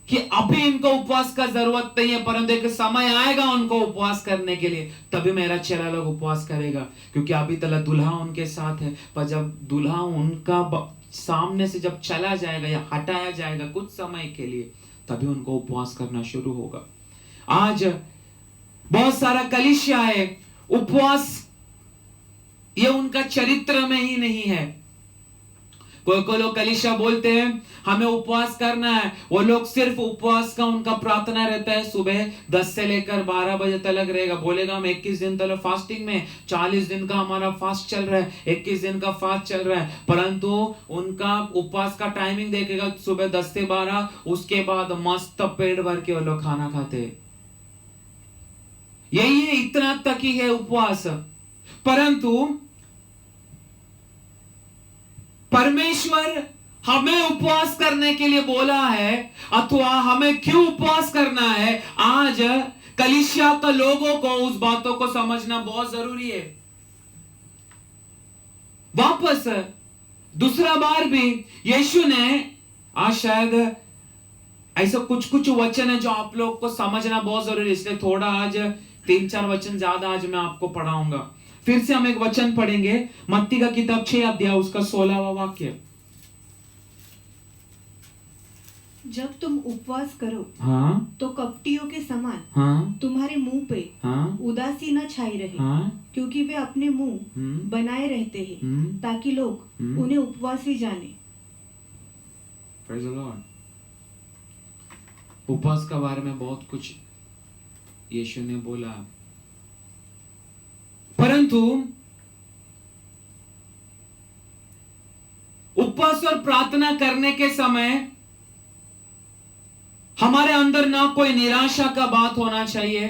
कि अभी इनको उपवास का जरूरत नहीं है, परंतु एक समय आएगा उनको उपवास करने के लिए, तभी मेरा चेला लोग उपवास करेगा, क्योंकि अभी तक दूल्हा उनके साथ है। पर जब दूल्हा उनका सामने से जब चला जाएगा या हटाया जाएगा कुछ समय के लिए, तभी उनको उपवास करना शुरू होगा। आज बहुत सारा कलीसिया है, उपवास ये उनका चरित्र में ही नहीं है। कोई लोग कलीसिया बोलते हैं हमें उपवास करना है, वो लोग सिर्फ उपवास का उनका प्रार्थना रहता है, सुबह 10 से लेकर 12 बजे तक रहेगा, बोलेगा हम 21 दिन तक फास्टिंग में, 40 दिन का हमारा फास्ट चल रहा है, 21 दिन का फास्ट चल रहा है, परंतु उनका उपवास का टाइमिंग देखेगा सुबह 10 से 12, उसके बाद मस्त पेट भर के वो लोग खाना खाते। यही है, इतना तक ही है उपवास। परंतु परमेश्वर हमें उपवास करने के लिए बोला है, अथवा हमें क्यों उपवास करना है, आज कलीसिया का लोगों को उस बातों को समझना बहुत जरूरी है। वापस दूसरा बार भी यीशु ने, आज शायद ऐसा कुछ वचन है जो आप लोग को समझना बहुत जरूरी है, इसलिए थोड़ा आज 3-4 वचन ज्यादा आज मैं आपको पढ़ाऊंगा। फिर से हम एक वचन पढ़ेंगे, मत्ती का किताब 6 अध्याय उसका 16वां वाक्य। जब तुम उपवास करो हाँ, तो कपटियों के समान हाँ, तुम्हारे मुंह पे हाँ, उदासी न छाई रहे, हाँ, क्योंकि वे अपने मुंह बनाए रहते हैं ताकि लोग उन्हें उपवासी जाने। Praise the Lord। उपवास के बारे में बहुत कुछ यीशु ने बोला, परंतु उपवास और प्रार्थना करने के समय हमारे अंदर ना कोई निराशा का बात होना चाहिए,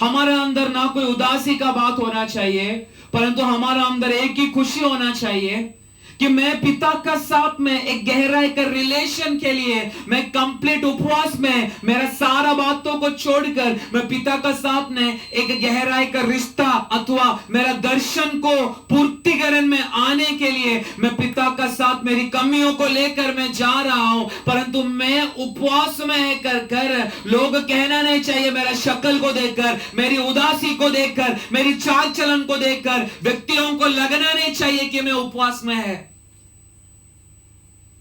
हमारे अंदर ना कोई उदासी का बात होना चाहिए, परंतु हमारा अंदर एक ही खुशी होना चाहिए कि मैं पिता का साथ में एक गहराई का रिलेशन के लिए मैं कंप्लीट उपवास में मेरा सारा बातों को छोड़कर मैं पिता का साथ में एक गहराई का रिश्ता अथवा मेरा दर्शन को पूर्तिकरण में आने के लिए मैं पिता का साथ मेरी कमियों को लेकर मैं जा रहा हूं, परंतु मैं उपवास में कर लोग कहना नहीं चाहिए, मेरा शक्ल को देखकर, मेरी उदासी को देखकर, मेरी चाल चलन को देखकर व्यक्तियों को लगना नहीं चाहिए कि मैं उपवास में है।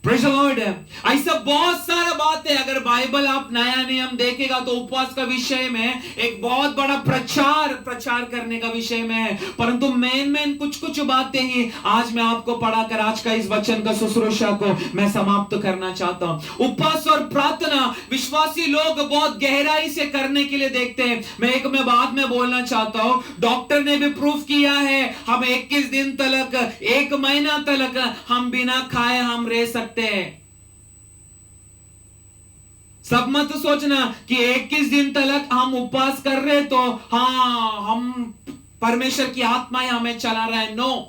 Praise the Lord। ऐसा बहुत सारा बात है। अगर बाइबल आप नया नियम देखेगा तो उपवास का विषय में एक बहुत बड़ा प्रचार करने का विषय में है, परंतु मेन कुछ बातें ही आज मैं आपको पढ़ाकर आज का इस वचन का शुश्रूषा को मैं समाप्त करना चाहता हूं। उपवास और प्रार्थना विश्वासी लोग बहुत गहराई से करने के लिए देखते हैं। मैं बाद में बोलना चाहता हूं, डॉक्टर ने भी प्रूफ किया है, हम 21 दिन तक 1 महीना तक हम बिना खाए हम रह सकते हैं। सब मत सोचना कि 21 दिन तक हम उपवास कर रहे तो हाँ हम परमेश्वर की आत्मा ही हमें चला रहा है। नो,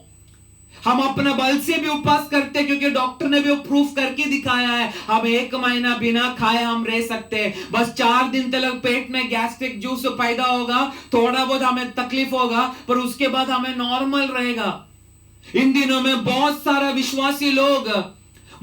हम अपना बल से भी उपवास करते हैं क्योंकि डॉक्टर ने भी प्रूफ करके दिखाया है, हम 1 महीना बिना खाए हम रह सकते हैं। बस 4 दिन तक पेट में गैस्ट्रिक जूस पैदा होगा, थोड़ा बहुत हमें तकलीफ होगा, पर उसके बाद हमें नॉर्मल रहेगा। इन दिनों में बहुत सारा विश्वासी लोग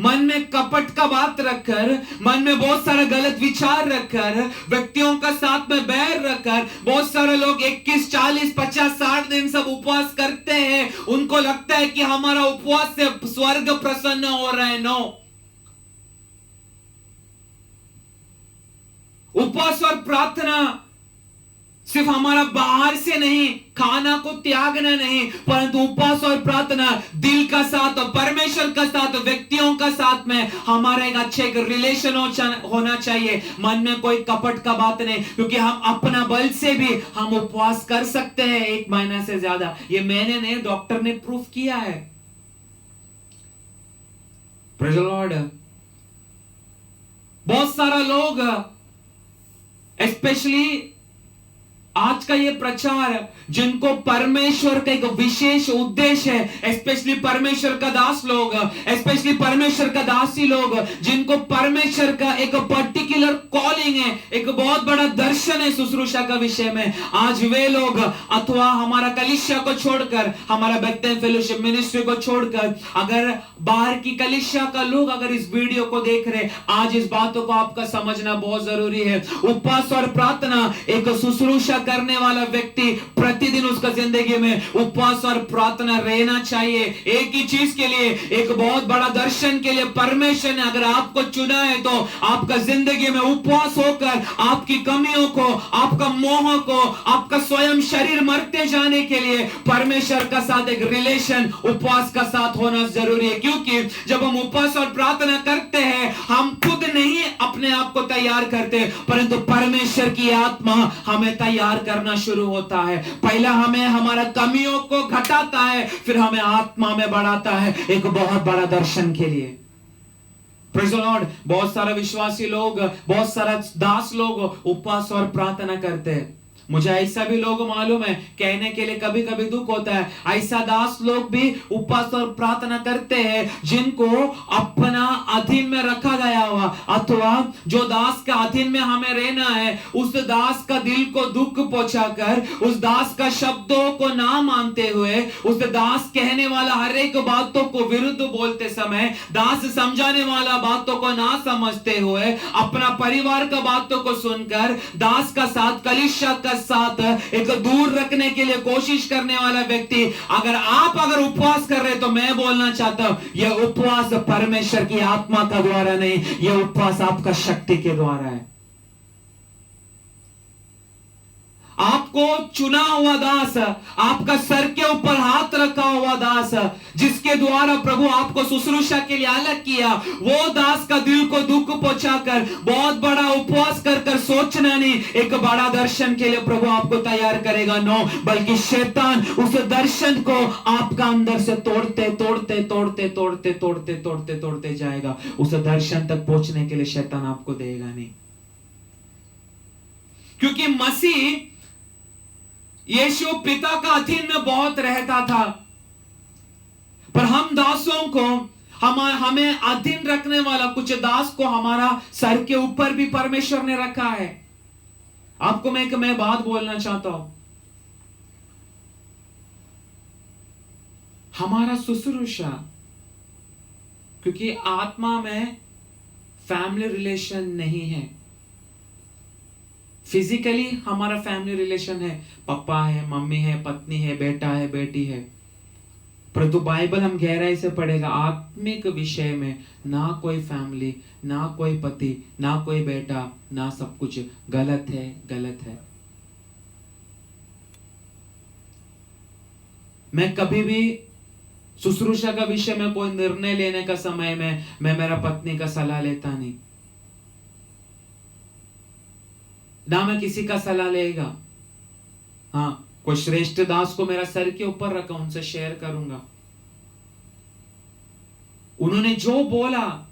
मन में कपट का बात रखकर, मन में बहुत सारा गलत विचार रखकर, व्यक्तियों का साथ में बैर रखकर, बहुत सारे लोग 21, 40, 50, 60 दिन सब उपवास करते हैं। उनको लगता है कि हमारा उपवास से स्वर्ग प्रसन्न हो रहा है। नो, उपवास और प्रार्थना सिर्फ हमारा बाहर से नहीं, खाना को त्यागना नहीं, परंतु उपवास और प्रार्थना दिल का साथ और परमेश्वर का साथ, व्यक्तियों का साथ में हमारा एक अच्छे रिलेशन होना चाहिए। मन में कोई कपट का बात नहीं, क्योंकि हम अपना बल से भी हम उपवास कर सकते हैं 1 महीना से ज्यादा। ये मैंने नहीं, डॉक्टर ने प्रूफ किया है। Praise the Lord. बहुत सारा लोग स्पेशली आज का ये प्रचार जिनको परमेश्वर का एक विशेष उद्देश्य है, स्पेशली परमेश्वर का दास लोग, स्पेशली परमेश्वर का दासी लोग, जिनको परमेश्वर का एक पर्टिकुलर कॉलिंग है, एक बहुत बड़ा दर्शन है शुश्रूषा का विषय में, आज वे लोग अथवा हमारा कलीसिया को छोड़कर, हमारा बेथेल फेलोशिप मिनिस्ट्री को छोड़कर अगर बाहर की कलीसिया का लोग अगर इस वीडियो को देख रहे, आज इस बातों को आपका समझना बहुत जरूरी है। उपवास और प्रार्थना एक शुश्रूषा करने वाला व्यक्ति प्रतिदिन उसका जिंदगी में उपवास और प्रार्थना रहना चाहिए। एक ही चीज के लिए, एक बहुत बड़ा दर्शन के लिए परमेश्वर ने अगर आपको चुना है तो आपका जिंदगी में उपवास होकर आपकी कमियों को, आपका मोह को, आपका स्वयं शरीर मरते जाने के लिए परमेश्वर का साथ एक रिलेशन उपवास का साथ होना जरूरी है। क्योंकि जब हम उपवास और प्रार्थना करते हैं, हम खुद नहीं अपने आप को तैयार करते, परंतु परमेश्वर की आत्मा हमें तैयार करना शुरू होता है। पहला हमें हमारा कमियों को घटाता है, फिर हमें आत्मा में बढ़ाता है एक बहुत बड़ा दर्शन के लिए। Praise the Lord. बहुत सारा विश्वासी लोग, बहुत सारा दास लोग उपवास और प्रार्थना करते हैं। मुझे ऐसा भी लोग मालूम है, कहने के लिए कभी कभी दुख होता है, ऐसा दास लोग भी उपवास और प्रार्थना करते हैं जिनको अपना अधीन में रखा गया हुआ, अथवा जो दास का अधीन में हमें रहना है, उस दास का दिल को दुख पहुंचाकर, उस दास का शब्दों को ना मानते हुए, उस दास कहने वाला हर एक बातों को विरुद्ध बोलते समय, दास समझाने वाला बातों को ना समझते हुए, अपना परिवार का बातों को सुनकर दास का साथ, कलीसिया का साथ एक दूर रखने के लिए कोशिश करने वाला व्यक्ति, अगर उपवास कर रहे, तो मैं बोलना चाहता हूं, यह उपवास परमेश्वर की आत्मा का द्वारा नहीं, यह उपवास आपका शक्ति के द्वारा है। आपको चुना हुआ दास, आपका सर के ऊपर हाथ रखा हुआ दास, जिसके द्वारा प्रभु आपको शुश्रूषा के लिए अलग किया, वो दास का दिल को दुख पहुंचाकर बहुत बड़ा उपवास कर सोचना नहीं, एक बड़ा दर्शन के लिए प्रभु आपको तैयार करेगा। नो, बल्कि शैतान उस दर्शन को आपका अंदर से तोड़ते जाएगा। उस दर्शन तक पहुंचने के लिए शैतान आपको देगा नहीं, क्योंकि मसीह यीशु पिता का अधीन में बहुत रहता था, पर हम दासों को, हमें अधीन रखने वाला कुछ दास को हमारा सर के ऊपर भी परमेश्वर ने रखा है। आपको मैं बात बोलना चाहता हूं, हमारा शुश्रूषा, क्योंकि आत्मा में फैमिली रिलेशन नहीं है, फिजिकली हमारा फैमिली रिलेशन है, पापा है, मम्मी है, पत्नी है, बेटा है, बेटी है, परंतु बाइबल हम गहराई से पढ़ेगा, आत्मिक विषय में ना कोई फैमिली, ना कोई पति, ना कोई बेटा, ना सब कुछ गलत है। मैं कभी भी शुश्रूषा का विषय में कोई निर्णय लेने का समय में मैं मेरा पत्नी का सलाह लेता नहीं, ना मैं किसी का सलाह लेगा। हाँ, कोई श्रेष्ठ दास को मेरा सर के ऊपर रखा, उनसे शेयर करूंगा, उन्होंने जो बोला,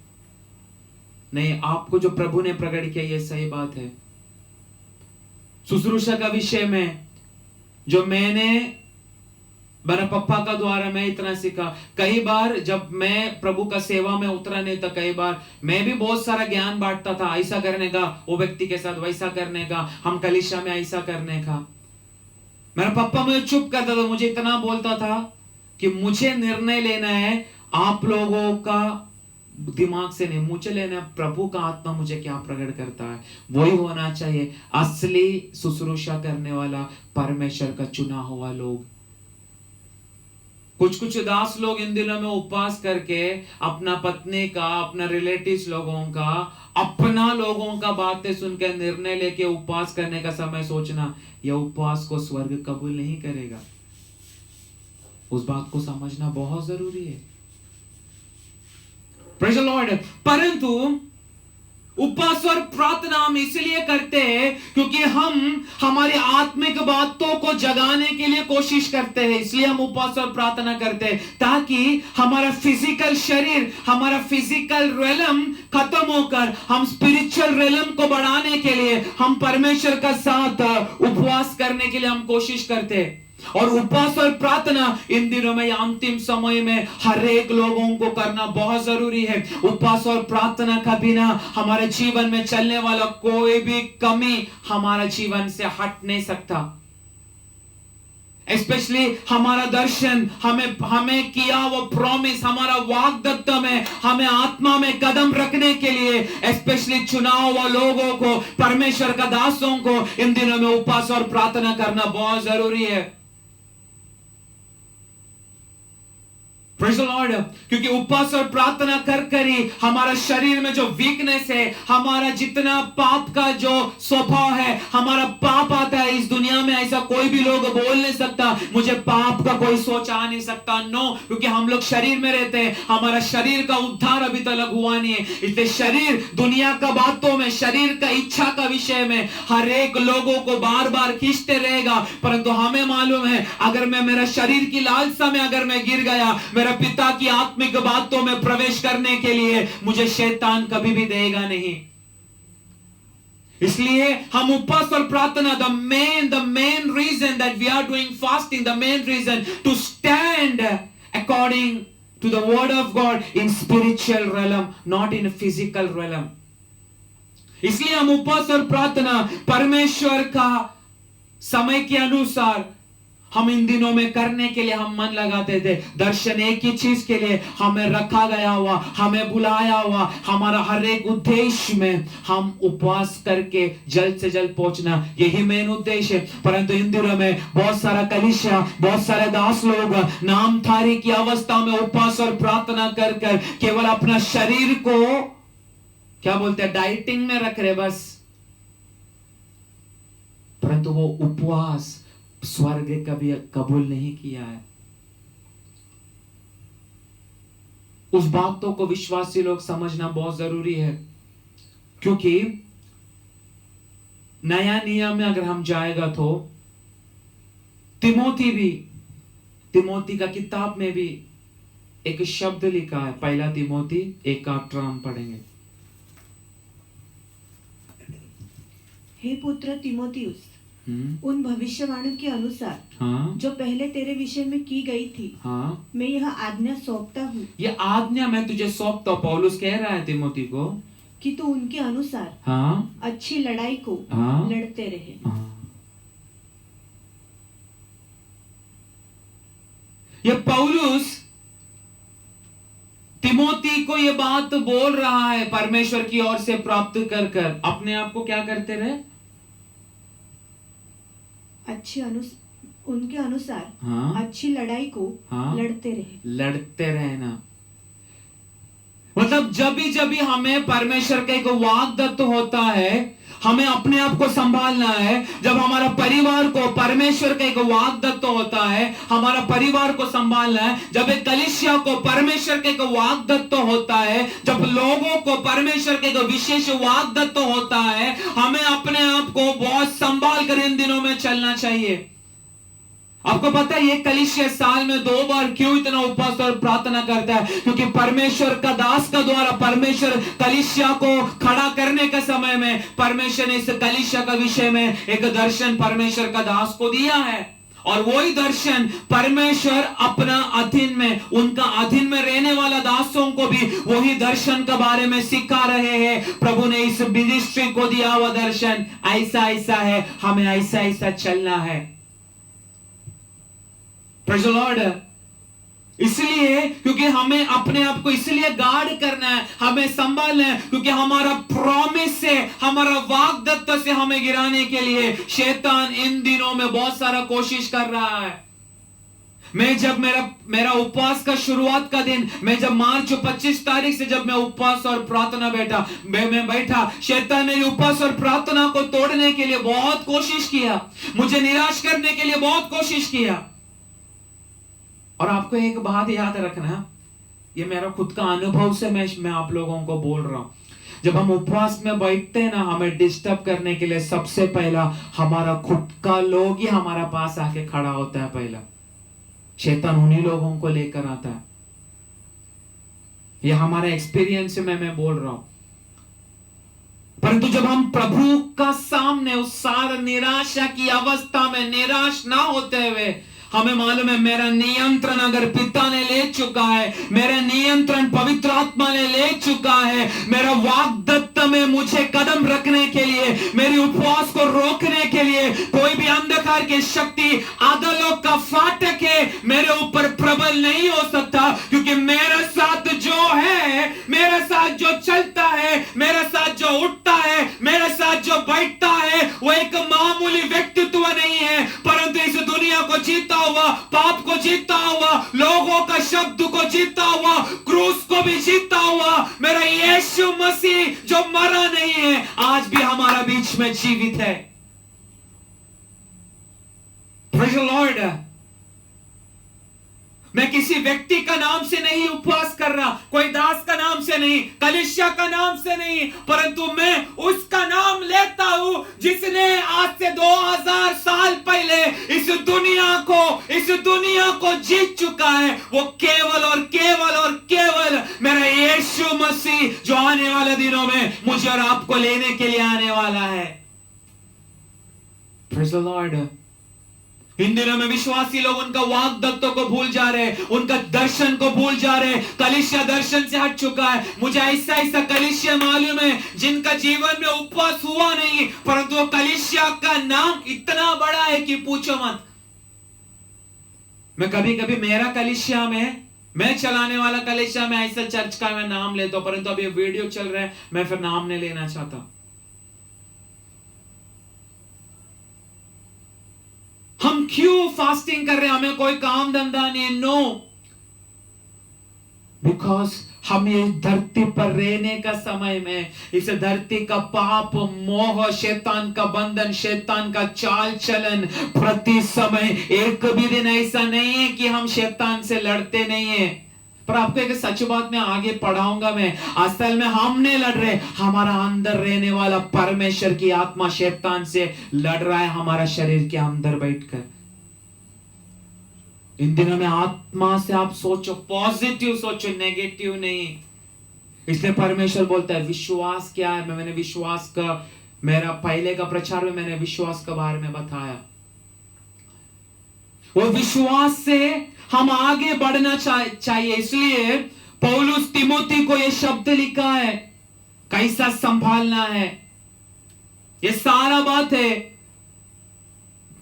नहीं, आपको जो प्रभु ने प्रकट किया ये सही बात है। शुश्रूषा का विषय में जो मेरा पप्पा का द्वारा मैं इतना सीखा। कई बार जब मैं प्रभु का सेवा में उतरा नहीं था, कई बार मैं भी बहुत सारा ज्ञान बांटता था, ऐसा करने का, वो व्यक्ति के साथ वैसा करने का, हम कलीसिया में ऐसा करने का। मेरा पापा मुझे चुप करता था, मुझे इतना बोलता था कि मुझे निर्णय लेना है आप लोगों का दिमाग से नहीं, मुझे लेना, प्रभु का आत्मा मुझे क्या प्रकट करता है वही होना चाहिए। असली शुश्रूषा करने वाला परमेश्वर का चुना हुआ लोग। कुछ दास लोग इन दिनों में उपवास करके अपना पत्नी का, अपना रिलेटिव्स लोगों का, अपना लोगों का बातें सुनकर निर्णय लेके उपवास करने का समय सोचना, यह उपवास को स्वर्ग कबूल नहीं करेगा। उस बात को समझना बहुत जरूरी है। Praise the Lord. परंतु उपवास और प्रार्थना हम इसलिए करते हैं क्योंकि हम हमारी आत्मिक बातों को जगाने के लिए कोशिश करते हैं, इसलिए हम उपवास और प्रार्थना करते हैं, ताकि हमारा फिजिकल शरीर, हमारा फिजिकल रेलम खत्म होकर हम स्पिरिचुअल रेलम को बढ़ाने के लिए हम परमेश्वर का साथ उपवास करने के लिए हम कोशिश करते हैं। और उपवास और प्रार्थना इन दिनों में, अंतिम समय में हर एक लोगों को करना बहुत जरूरी है। उपवास और प्रार्थना का बिना हमारे जीवन में चलने वाला कोई भी कमी हमारा जीवन से हट नहीं सकता। स्पेशली हमारा दर्शन, हमें किया वो प्रॉमिस, हमारा वाग्दत्त में हमें आत्मा में कदम रखने के लिए स्पेशली चुनाव हुआ लोगों को, परमेश्वर का दासों को इन दिनों में उपवास और प्रार्थना करना बहुत जरूरी है। Praise the Lord. क्योंकि उपवास और प्रार्थना कर ही हमारा शरीर में जो वीकनेस है, हमारा जितना पाप का जो स्वभाव है, हमारा पाप आता है। इस दुनिया में ऐसा कोई भी लोग बोल नहीं सकता मुझे पाप का कोई सोच आ नहीं सकता, नो, क्योंकि हम लोग शरीर में रहते हैं, हमारा शरीर का उद्धार अभी तक हुआ नहीं है। इसलिए शरीर दुनिया का बातों में, शरीर का इच्छा का विषय में हर एक लोगों को बार बार खींचते रहेगा। परंतु हमें मालूम है, अगर मैं मेरा शरीर की लालसा में अगर मैं गिर गया, पिता की आत्मिक बातों में प्रवेश करने के लिए मुझे शैतान कभी भी देगा नहीं। इसलिए हम उपवास और प्रार्थना, the main reason that we are doing fasting, the main reason to stand according to the word of God in spiritual realm, not in physical realm. इसलिए हम उपवास और प्रार्थना परमेश्वर का समय के अनुसार हम इन दिनों में करने के लिए हम मन लगाते थे। दर्शन एक ही चीज के लिए हमें रखा गया हुआ, हमें बुलाया हुआ, हमारा हर एक उद्देश्य में हम उपवास करके जल्द से जल्द पहुंचना, यही मेन उद्देश्य है। परंतु इन दिनों में बहुत सारा कलीसिया, बहुत सारे दास लोग नामधारी की अवस्था में उपवास और प्रार्थना कर कर केवल अपना शरीर को क्या बोलते हैं, डाइटिंग में रख रहे बस। परंतु वो उपवास स्वर्ग कभी कबूल नहीं किया है। उस बातों को विश्वासी लोग समझना बहुत जरूरी है, क्योंकि नया नियम में अगर हम जाएगा तो तिमोथी का किताब में भी एक शब्द लिखा है, पहला तिमोथी 1:18 हम पढ़ेंगे। हे पुत्र तिमोथियुस, उन भविष्यवाणियों के अनुसार जो पहले तेरे विषय में की गई थी, मैं यह आज्ञा सौंपता हूँ। यह आज्ञा मैं तुझे सौंपता हूँ, पौलुस कह रहा है तिमोथी को, कि तू उनके अनुसार अच्छी लड़ाई को लड़ते रहे। यह पौलुस तिमोथी को यह बात बोल रहा है, परमेश्वर की ओर से प्राप्त कर कर अपने आप को क्या करते रहे, उनके अनुसार अच्छी लड़ाई को लड़ते रहना। मतलब जब भी हमें परमेश्वर का एक वाग्दत्त होता है, हमें अपने आप को संभालना है। जब हमारा परिवार को परमेश्वर का एक वाग्दत्त होता है, हमारा परिवार को संभालना है। जब एक कलीसिया को परमेश्वर का एक वाग्दत्त होता है, जब लोगों को परमेश्वर का एक विशेष वाग्दत्त होता है, हमें अपने आप को बहुत संभाल कर इन दिनों में चलना चाहिए। आपको पता है ये कलीसिया साल में 2 बार क्यों इतना उपवास और प्रार्थना करता है? क्योंकि परमेश्वर का दास का द्वारा परमेश्वर कलीसिया को खड़ा करने के समय में परमेश्वर ने इस कलीसिया का विषय में एक दर्शन परमेश्वर का दास को दिया है, और वही दर्शन परमेश्वर अपना अधीन में, उनका अधीन में रहने वाला दासों को भी वही दर्शन के बारे में सिखा रहे हैं। प्रभु ने इस मिनिस्ट्री को दिया हुआ दर्शन ऐसा ऐसा है, हमें ऐसा ऐसा चलना है। Praise the Lord। इसलिए क्योंकि हमें अपने आप को इसलिए गार्ड करना है, हमें संभालना है, क्योंकि हमारा प्रॉमिस से, हमारा वाग्दत्त से हमें गिराने के लिए शैतान इन दिनों में बहुत सारा कोशिश कर रहा है। मैं जब मेरा उपवास का शुरुआत का दिन, मैं जब मार्च 25 तारीख से जब मैं उपवास और प्रार्थना मैं बैठा, शैतान मेरी उपवास और प्रार्थना को तोड़ने के लिए बहुत कोशिश किया, मुझे निराश करने के लिए बहुत कोशिश किया। और आपको एक बात याद रखना, ये मेरा खुद का अनुभव से मैं आप लोगों को बोल रहा हूं। जब हम उपवास में बैठते हैं ना, हमें डिस्टर्ब करने के लिए सबसे पहला हमारा खुद का लोग ही हमारा पास आके खड़ा होता है। पहला शैतान उन्हीं लोगों को लेकर आता है। ये हमारा एक्सपीरियंस में मैं बोल रहा हूं। परंतु जब हम प्रभु का सामने उस सारा निराशा की अवस्था में निराश ना होते हुए, हमें मालूम है मेरा नियंत्रण अगर पिता ने ले चुका है, मेरा नियंत्रण पवित्र आत्मा ने ले चुका है, मेरा वाग्दत्त में मुझे कदम रखने के लिए, मेरी उपवास को रोकने के लिए कोई भी अंधकार की शक्ति, अधोलोक का फाटक है, मेरे ऊपर प्रबल नहीं हो सकता। क्योंकि मेरे साथ जो है, मेरे साथ जो चलता है, मेरे साथ जो उठता है, मेरे साथ जो बैठता है, वो एक मामूली व्यक्तित्व नहीं है, परंतु इस दुनिया को जीता हुआ, पाप को जीता हुआ, लोगों का शब्द को जीता हुआ, क्रूस को भी जीता हुआ मेरा यीशु मसीह जो मरा नहीं है, आज भी हमारा बीच में जीवित है। Praise the Lord। मैं किसी व्यक्ति का नाम से नहीं उपवास कर रहा, कोई दास का नाम से नहीं, कलीसिया का नाम से नहीं, परंतु मैं उसका नाम लेता हूं जिसने आज से 2000 साल पहले इस दुनिया को जीत चुका है। वो केवल और केवल मेरा यीशु मसीह, जो आने वाले दिनों में मुझे और आपको लेने के लिए आने वाला है। Praise the Lord। इन दिनों में विश्वासी लोग उनका वाग्दत्तों को भूल जा रहे, उनका दर्शन को भूल जा रहे। कलीसिया दर्शन से हट चुका है। मुझे ऐसा कलीसिया मालूम है जिनका जीवन में उपवास हुआ नहीं, परंतु वो कलीसिया का नाम इतना बड़ा है कि पूछो मत। मैं कभी कभी मेरा कलीसिया में, मैं चलाने वाला कलीसिया में ऐसा चर्च का मैं नाम लेता हूं, परंतु अब ये वीडियो चल रहा है, मैं फिर नाम नहीं लेना चाहता। हम क्यों फास्टिंग कर रहे हैं? हमें कोई काम धंधा नहीं, नो, बिकॉज हम ये धरती पर रहने का समय में इस धरती का पाप, मोह, शैतान का बंधन, शैतान का चाल चलन प्रति समय, एक भी दिन ऐसा नहीं है कि हम शैतान से लड़ते नहीं है। पर आपको एक सच बात मैं आगे पढ़ाऊंगा, मैं असल में हम नहीं लड़ रहे, हमारा अंदर रहने वाला परमेश्वर की आत्मा शैतान से लड़ रहा है हमारा शरीर के अंदर बैठकर। इन दिनों में आत्मा से आप सोचो, पॉजिटिव सोचो, नेगेटिव नहीं। इसलिए परमेश्वर बोलता है विश्वास क्या है। मैंने विश्वास का, मेरा पहले का प्रचार में मैंने विश्वास के बारे में बताया। वो विश्वास से हम आगे बढ़ना चाहिए। इसलिए पौलुस तिमोथी को ये शब्द लिखा है, कैसा संभालना है, ये सारा बात है।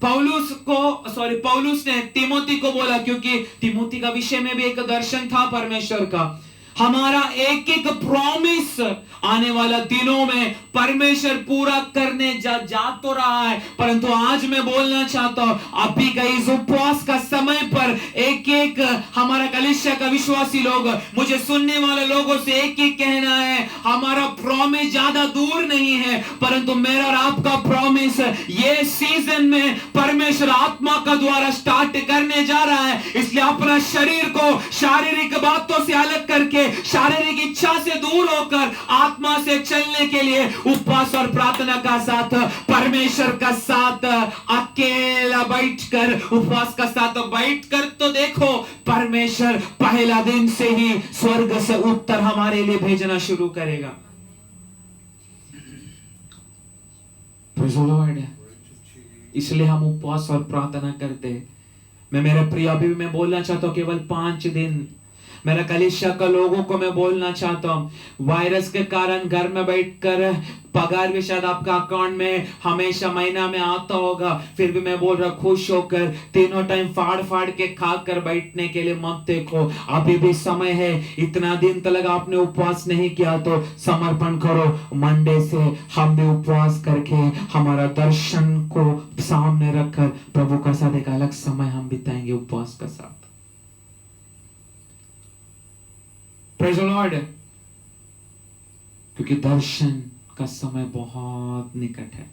पौलुस ने तिमोथी को बोला, क्योंकि तिमोथी का विषय में भी एक दर्शन था परमेश्वर का। हमारा एक एक प्रॉमिस आने वाला दिनों में परमेश्वर पूरा करने जा तो रहा है, परंतु आज मैं बोलना चाहता हूं, अभी का इस उपवास का समय पर एक एक हमारा कलीसिया का विश्वासी लोग, मुझे सुनने वाले लोगों से एक एक कहना है, हमारा प्रॉमिस ज्यादा दूर नहीं है, परंतु मेरा और आपका प्रॉमिस ये सीजन में परमेश्वर आत्मा का द्वारा स्टार्ट करने जा रहा है। इसलिए अपना शरीर को शारीरिक बातों से अलग करके, शारीरिक इच्छा से दूर होकर आत्मा से चलने के लिए उपवास और प्रार्थना का साथ, परमेश्वर का साथ अकेला बैठकर, उपवास का साथ बैठकर, तो देखो परमेश्वर पहला दिन से ही स्वर्ग से उत्तर हमारे लिए भेजना शुरू करेगा। इसलिए हम उपवास और प्रार्थना करते हैं। मैं मेरे प्रिय अभी मैं बोलना चाहता हूं, केवल 5 दिन मेरा कलीसिया का लोगों को मैं बोलना चाहता हूं, वायरस के कारण घर में बैठकर पगार भी शायद आपका अकाउंट में हमेशा महीना में आता होगा, फिर भी मैं बोल रहा खुश होकर तीनों टाइम फाड़ के खाकर बैठने के लिए मत देखो। अभी भी समय है, इतना दिन तक आपने उपवास नहीं किया तो समर्पण करो। मंडे से हम भी उपवास करके हमारा दर्शन को सामने रखकर प्रभु का साथ एक अलग समय हम बिताएंगे उपवास का साथ। Praise the Lord. क्योंकि दर्शन का समय बहुत निकट है।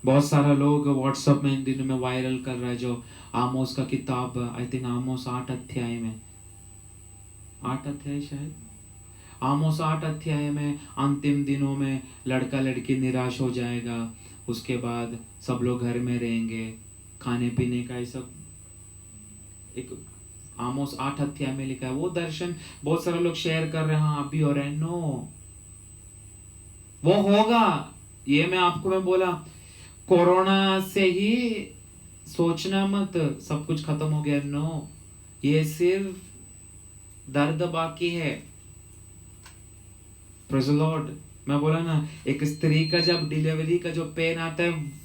बहुत सारा लोग व्हाट्सएप में इन दिनों में वायरल कर रहा है जो आमोस का किताब, आई थिंक आमोस 8 अध्याय में, 8 अध्याय शायद, आमोस 8 अध्याय में अंतिम दिनों में लड़का लड़की निराश हो जाएगा, उसके बाद सब लोग घर में रहेंगे, खाने पीने का ये सब एक आमोस 8 अध्याय में लिखा है। वो दर्शन बहुत सारे लोग शेयर कर रहे हैं, हाँ अभी हो रहे हैं, नो, वो होगा। ये मैं बोला कोरोना से ही सोचना मत सब कुछ खत्म हो गया, नो, ये सिर्फ दर्द बाकी है। Praise the Lord. मैं बोला ना, एक स्त्री का जब डिलीवरी का जो पेन आता है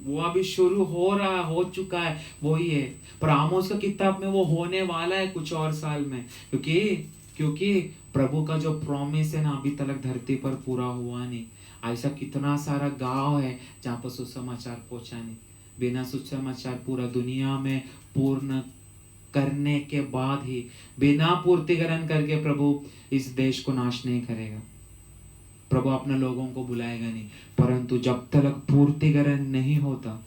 वो अभी शुरू हो चुका है, वही है। पर आमोस का किताब में वो होने वाला है कुछ और साल में, क्योंकि प्रभु का जो प्रॉमिस है ना अभी तक धरती पर पूरा हुआ नहीं। ऐसा कितना सारा गांव है जहाँ पर सुसमाचार पहुंचा नहीं। बिना सुसमाचार पूरा दुनिया में पूर्ण करने के बाद ही, बिना पूर्तिकरण करके प्रभु इस देश को नाश नहीं करेगा। प्रभु अपने लोगों को बुलाएगा नहीं, परंतु जब तक पूर्तिकरण नहीं होता,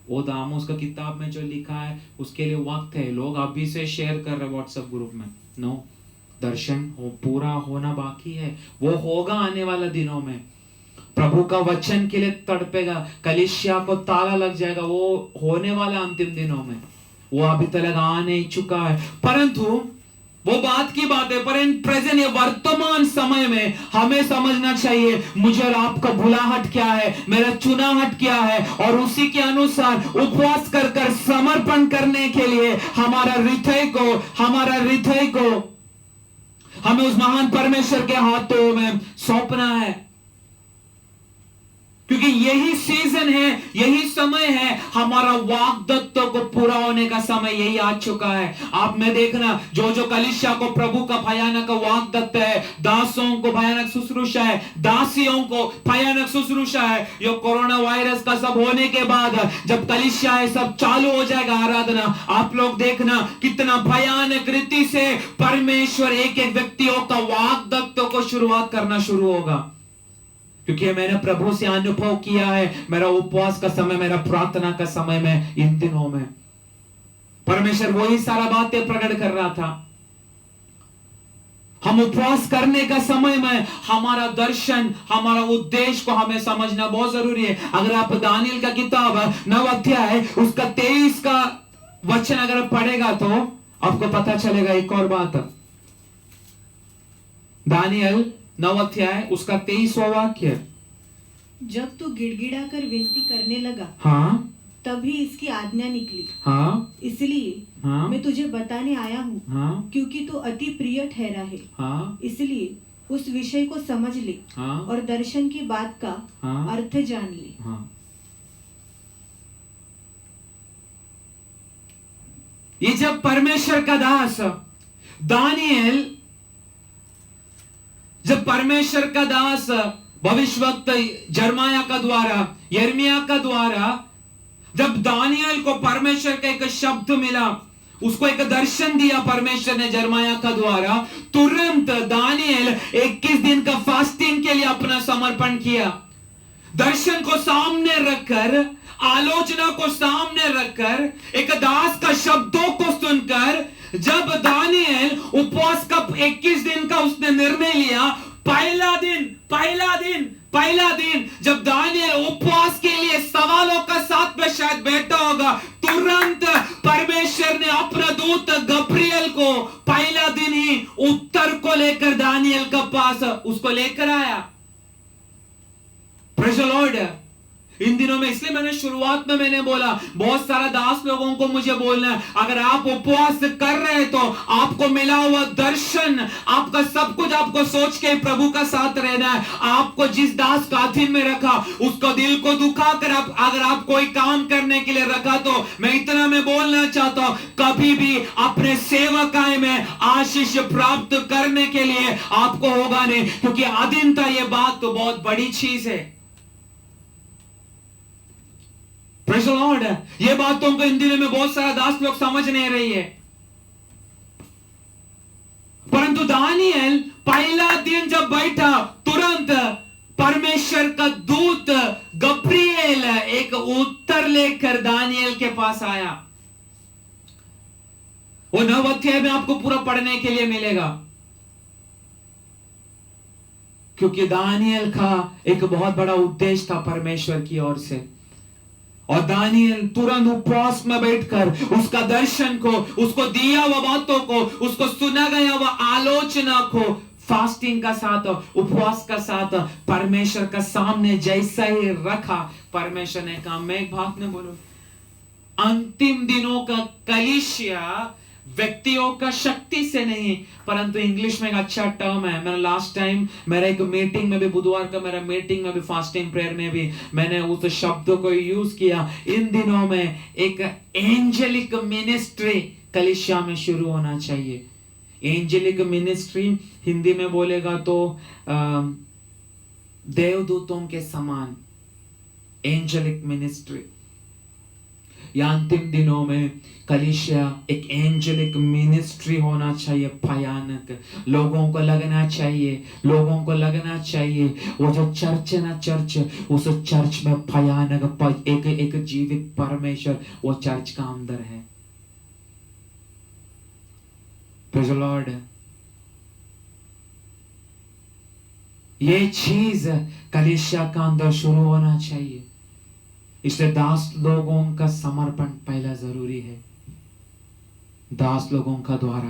वो आमोस का किताब में जो लिखा है उसके लिए वक्त है। लोग अभी से शेयर कर रहे व्हाट्सएप ग्रुप में, नो, दर्शन पूरा होना बाकी है, वो होगा आने वाला दिनों में। प्रभु का वचन के लिए तड़पेगा, कलीसिया को ताला लग जाएगा, वो होने वाला अंतिम दिनों में। वो अभी तक आ नहीं चुका है, परंतु वो बात की बात है। पर इन प्रेजेंट ये वर्तमान समय में हमें समझना चाहिए मुझे और आपका बुलाहट क्या है, मेरा चुनाहट क्या है, और उसी के अनुसार उपवास कर समर्पण करने के लिए हमारा हृदय को हमें उस महान परमेश्वर के हाथों में सौंपना है। क्योंकि यही सीजन सीजन है, यही समय है, हमारा वाग्दत्तों को पूरा होने का समय यही आ चुका है। आप में देखना, जो जो कलीसिया को प्रभु का भयानक वाग्दत्त है, दासों को भयानक शुश्रूषा है, दासियों को भयानक शुश्रूषा है, ये कोरोना वायरस का सब होने के बाद जब कलीसिया है सब चालू हो जाएगा आराधना, आप लोग देखना कितना भयानक रीति से परमेश्वर एक एक व्यक्तियों का वाग्दत्तों को शुरुआत करना शुरू होगा। क्योंकि मैंने प्रभु से अनुभव किया है, मेरा उपवास का समय, मेरा प्रार्थना का समय में इन दिनों में परमेश्वर वही सारा बातें प्रकट कर रहा था। हम उपवास करने का समय में हमारा दर्शन, हमारा उद्देश्य को हमें समझना बहुत जरूरी है। अगर आप दानियल का किताब 9 अध्याय उसका 23 का वचन अगर पढ़ेगा तो आपको पता चलेगा एक और बात। दानियल 9 अध्याय उसका 23वां वाक्य, जब तू गिड़गिड़ा कर विनती करने लगा, हाँ, तभी इसकी आज्ञा निकली। हाँ, इसलिए हाँ, मैं तुझे बताने आया हूँ, हाँ, क्योंकि तू अति प्रिय ठहरा है। हाँ, इसलिए उस विषय को समझ ले, हाँ, और दर्शन की बात का हाँ, अर्थ जान ले। हाँ। ये जब परमेश्वर का दास दानियल, जब परमेश्वर का दास भविष्यवक्त जर्माया का द्वारा, यिर्मयाह का द्वारा, जब दानियल को परमेश्वर का एक शब्द मिला, उसको एक दर्शन दिया परमेश्वर ने जर्माया का द्वारा, तुरंत दानियल 21 दिन का फास्टिंग के लिए अपना समर्पण किया। दर्शन को सामने रखकर, आलोचना को सामने रखकर, एक दास का शब्दों को सुनकर, जब दानियल उपवास का 21 दिन का उसने निर्णय लिया, पहला दिन जब दानियल उपवास के लिए सवालों का साथ में शायद बैठा होगा, तुरंत परमेश्वर ने अपना दूत गब्रियल को पहला दिन ही उत्तर को लेकर दानियल के पास उसको लेकर आया। Praise the Lord. इन दिनों में, इसलिए मैंने शुरुआत में मैंने बोला, बहुत सारा दास लोगों को मुझे बोलना है, अगर आप उपवास कर रहे हैं तो आपको मिला हुआ दर्शन, आपका सब कुछ आपको सोच के प्रभु का साथ रहना है। आपको जिस दास का अधीन में रखा उसको दिल को दुखा कर अगर आप कोई काम करने के लिए रखा, तो मैं इतना मैं बोलना चाहता हूं, कभी भी अपने सेवकाई में आशीष प्राप्त करने के लिए आपको होगा नहीं, क्योंकि अधीनता ये बात तो बहुत बड़ी चीज है। Praise the Lord. ये बातों को इन दिनों में बहुत सारा दास लोग समझ नहीं रही है, परंतु दानियल पहला दिन जब बैठा, तुरंत परमेश्वर का दूत गब्रिएल एक उत्तर लेकर दानियल के पास आया। वो 9 अध्याय में आपको पूरा पढ़ने के लिए मिलेगा, क्योंकि दानियल का एक बहुत बड़ा उद्देश्य था परमेश्वर की ओर से। और दानियल तुरंत उपवास में बैठकर उसका दर्शन को, उसको दिया हुआ बातों को, उसको सुना गया हुआ आलोचना को फास्टिंग का साथ, उपवास का साथ परमेश्वर का सामने जैसा ही रखा, परमेश्वर ने कहा, मैं एक बात नहीं बोलूं, अंतिम दिनों का कलीसिया व्यक्तियों का शक्ति से नहीं, परंतु इंग्लिश में एक अच्छा टर्म है, मैंने लास्ट टाइम मेरा एक मीटिंग में भी, बुधवार का मेरा मीटिंग में भी, फास्टिंग प्रेयर में भी मैंने उस शब्दों को यूज किया। इन दिनों में एक एंजेलिक मिनिस्ट्री कलीसिया में शुरू होना चाहिए। एंजेलिक मिनिस्ट्री हिंदी में बोलेगा तो देवदूतों के समान, एंजेलिक मिनिस्ट्री। या अंतिम दिनों में कलीसिया एक एंजेलिक मिनिस्ट्री होना चाहिए, भयानक। लोगों को लगना चाहिए वो जो चर्च है ना, चर्च, उस चर्च में भयानक एक जीवित परमेश्वर वो चर्च का अंदर है। Praise the Lord. ये चीज कलीसिया का अंदर शुरू होना चाहिए। इसलिए दास लोगों का समर्पण पहला जरूरी है। दास लोगों का द्वारा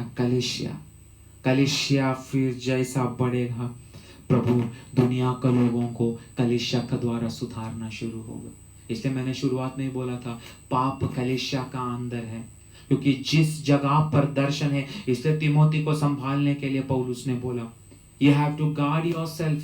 कलीसिया फिर जैसा बढ़ेगा, प्रभु दुनिया के लोगों को कलीसिया का द्वारा सुधारना शुरू होगा। इसलिए मैंने शुरुआत में बोला था, पाप कलीसिया का अंदर है, क्योंकि जिस जगह पर दर्शन है, इसलिए तिमोथी को संभालने के लिए पौलुस ने बोला, you have to guard yourself.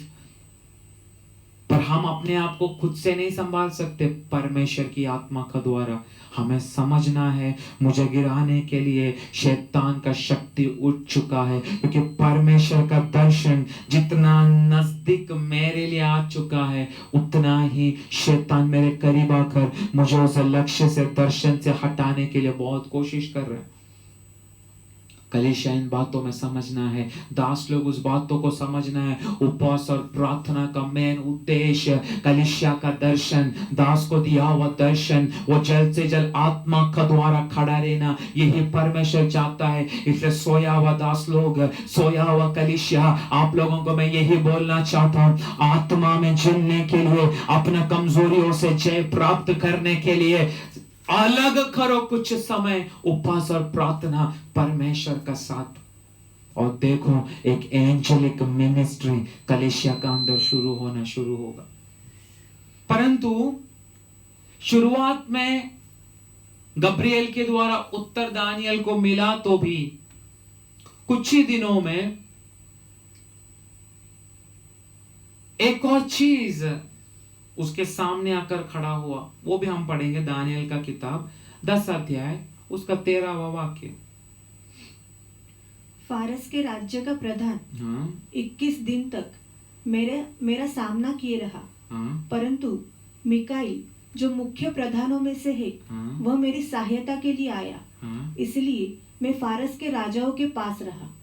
पर हम अपने आप को खुद से नहीं संभाल सकते, परमेश्वर की आत्मा का द्वारा हमें समझना है मुझे गिराने के लिए शैतान का शक्ति उठ चुका है, क्योंकि परमेश्वर का दर्शन जितना नजदीक मेरे लिए आ चुका है उतना ही शैतान मेरे करीब आकर मुझे उस लक्ष्य से, दर्शन से हटाने के लिए बहुत कोशिश कर रहा है। कलीसिया इन बातों में समझना है, दास लोग उस बातों को समझना है। उपवास और प्रार्थना का मेन उद्देश्य कलीसिया का दर्शन, दास को दिया हुआ दर्शन, वो जल्द से जल्द आत्मा का द्वारा खड़ा रहना, यही परमेश्वर चाहता है। इसलिए सोया हुआ दास लोग, सोया हुआ कलीसिया, आप लोगों को मैं यही बोलना चाहता हूँ, आत्मा में जीने के लिए, अपना कमजोरियों से जय प्राप्त करने के लिए अलग करो कुछ समय उपवास और प्रार्थना परमेश्वर का साथ, और देखो एक एंजेलिक मिनिस्ट्री कलीसिया का अंदर शुरू होगा। परंतु शुरुआत में गब्रिएल के द्वारा उत्तर दानियल को मिला, तो भी कुछ ही दिनों में एक और चीज उसके सामने आकर खड़ा हुआ, वो भी हम पढ़ेंगे दानियल का किताब 10 अध्याय उसका 13वां वाक्य। फारस के राज्य का प्रधान 21 दिन तक मेरा सामना किए रहा, परंतु मिकाईल जो मुख्य प्रधानों में से है वह मेरी सहायता के लिए आया, इसलिए मैं फारस के राजाओं के पास रहा।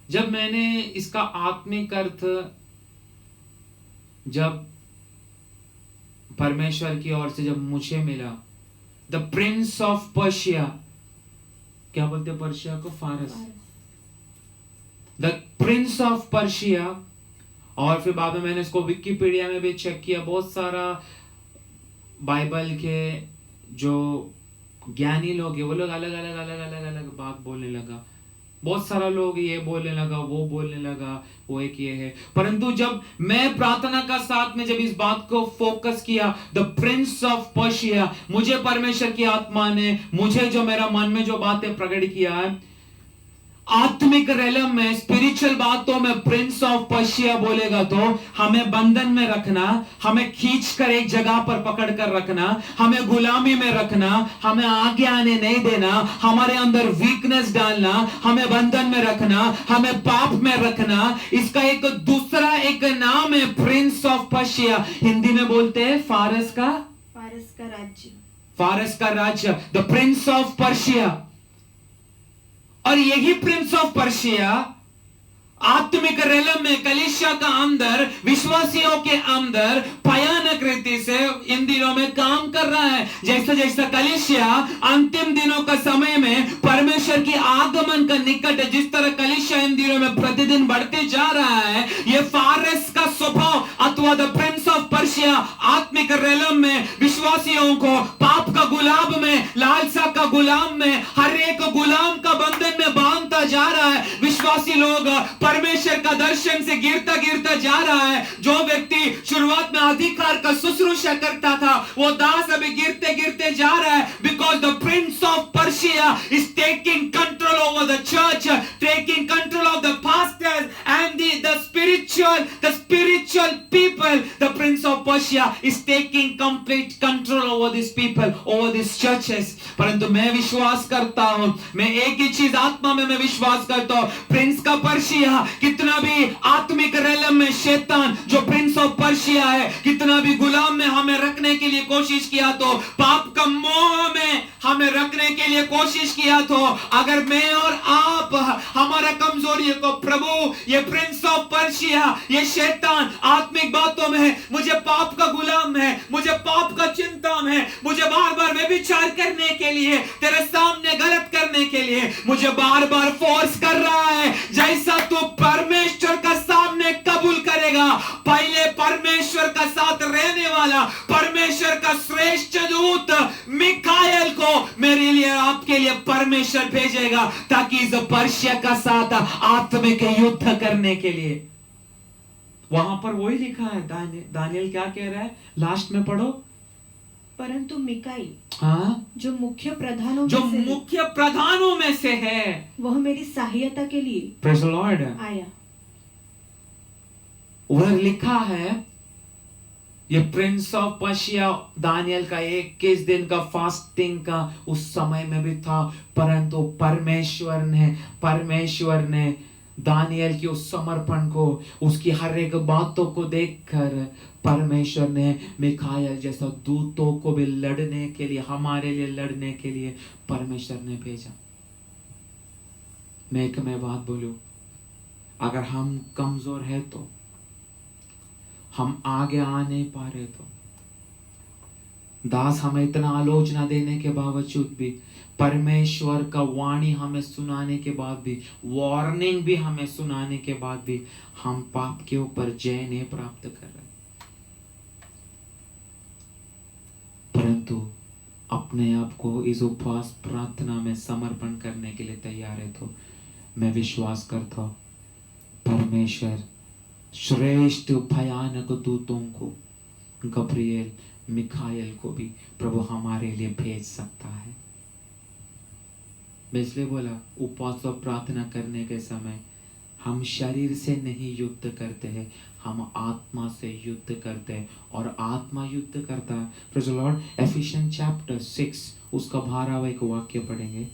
जब मैंने इसका आत्मिक अर्थ जब परमेश्वर की ओर से जब मुझे मिला, द प्रिंस ऑफ पर्शिया, क्या बोलते हैं पर्शिया को? फारस, द प्रिंस ऑफ पर्शिया। और फिर बाद में मैंने इसको विकिपीडिया में भी चेक किया, बहुत सारा बाइबल के जो ज्ञानी लोग है वो लोग अलग अलग बात बोलने लगा, बहुत सारा लोग ये बोलने लगा, वो बोलने लगा, वो एक ये है। परंतु जब मैं प्रार्थना का साथ में जब इस बात को फोकस किया, द प्रिंस ऑफ पर्शिया, मुझे परमेश्वर की आत्मा ने, मुझे जो मेरा मन में जो बातें प्रकट किया है, आत्मिक रेलम में, स्पिरिचुअल बातों में प्रिंस ऑफ पर्शिया बोलेगा तो हमें बंधन में रखना, हमें खींच कर एक जगह पर पकड़ कर रखना, हमें गुलामी में रखना, हमें आगे आने नहीं देना, हमारे अंदर वीकनेस डालना, हमें बंधन में रखना, हमें पाप में रखना। इसका एक दूसरा एक नाम है प्रिंस ऑफ पर्शिया। हिंदी में बोलते हैं फारस का राज्य, फारस का राज्य, द प्रिंस ऑफ पर्शिया। और यही प्रिंस ऑफ पर्शिया आत्मिक रेलम में कलीसिया का अंदर, विश्वासियों के अंदर भयानक रीति से इन दिनों में काम कर रहा है। जैसा जैसा कलीसिया अंतिम दिनों का समय में परमेश्वर की आगमन का निकट है, जिस तरह कलीसिया इन दिनों में प्रतिदिन बढ़ते जा रहा है, ये फारस का स्वभाव अथवा द प्रिंस ऑफ पर्शिया आत्मिक रेलम में विश्वासियों को पाप का गुलाम में, लालसा का गुलाम में, हर एक गुलाम का बंधन में बांधता जा रहा है। विश्वासी लोग परमेश्वर का दर्शन से गिरता गिरता जा रहा है। जो व्यक्ति शुरुआत में अधिकार का शुश्रूषा करता था, वो दास अभी गिरते गिरते जा रहा है, because the Prince of Persia is taking control over the church, taking control of the pastors and the spiritual people. The prince of Persia is taking complete control over these people, over these churches. परंतु मैं विश्वास करता हूं, मैं एक ही चीज आत्मा में मैं विश्वास करता हूं, प्रिंस का पर्शिया कितना भी आत्मिक रेलम में शैतान जो प्रिंस ऑफ पर्शिया है कितना भी गुलाम में हमें रखने के लिए कोशिश किया, तो पाप का मोह में हमें रखने के लिए कोशिश किया, तो अगर मैं और आप हमारा कमजोरी को, प्रभु ये प्रिंस ऑफ पर्शिया, ये शैतान आत्मिक बातों में है, मुझे पाप का गुलाम है, मुझे पाप का चिंता में, मुझे बार बार व्यभिचार करने के लिए, तेरे सामने गलत करने के लिए मुझे बार बार फोर्स कर रहा है। जैसा तू परमेश्वर का सामने कबूल करेगा, पहले परमेश्वर का साथ रहने वाला परमेश्वर का श्रेष्ठ दूत मिकाएल को मेरे लिए, आपके लिए परमेश्वर भेजेगा, ताकि इस पर्शिया का साथ आत्मिक युद्ध करने के लिए। वहां पर वही लिखा है, दानियल क्या कह रहा है, लास्ट में पढ़ो, परंतु मिकाईल जो मुख्य प्रधानों में से है, वह मेरी सहायता के लिए प्रेज़ द लॉर्ड आया। उधर लिखा है ये प्रिंस ऑफ पर्शिया दानियल का 21 दिन का फास्टिंग का उस समय में भी था, परंतु परमेश्वर ने दानियल की उस समर्पण को, उसकी हर एक बातों को देखकर परमेश्वर ने मिखायल जैसा दूतों को भी लड़ने के लिए, हमारे लिए लड़ने के लिए परमेश्वर ने भेजा। मैं बात बोलूं, अगर हम कमजोर है तो, हम आगे आ नहीं पा रहे तो, दास हमें इतना आलोचना देने के बावजूद भी, परमेश्वर का वाणी हमें सुनाने के बाद भी, वार्निंग भी हमें सुनाने के बाद भी, हम पाप के ऊपर जय नहीं प्राप्त कर रहे, परंतु अपने आप को इस उपवास प्रार्थना में समर्पण करने के लिए तैयार है तो मैं विश्वास करता हूं परमेश्वर श्रेष्ठ भयानक दूतों को, गब्रिएल, मिखाएल को भी प्रभु हमारे लिए भेज सकता है। मैं इसलिए बोला उपवास और प्रार्थना करने के समय हम शरीर से नहीं युद्ध करते हैं, हम आत्मा से युद्ध करते हैं, और आत्मा युद्ध करता है। Praise the Lord. Efficiency chapter 6 उसका 12वां एक वाक्य पढ़ेंगे।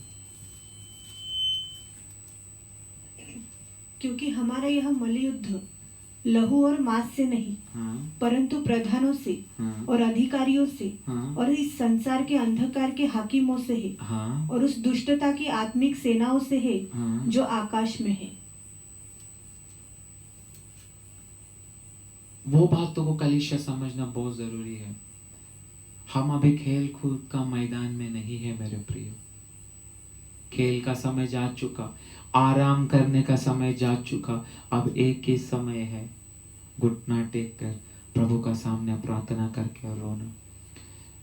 क्योंकि हमारा यह मल्लयुद्ध लहू और मांस से नहीं, परंतु प्रधानों से और अधिकारियों से और इस संसार के अंधकार के हाकिमों से है, और उस दुष्टता की आत्मिक सेनाओं से है जो आकाश में है। वो बातों को कलीसिया समझना बहुत जरूरी है। हम अभी खेल कूद का मैदान में नहीं है मेरे प्रिय। खेल का समय जा चुका, आराम करने का समय जा चुका, अब एक ही समय है घुटना टेक कर प्रभु का सामने प्रार्थना करके और रोना।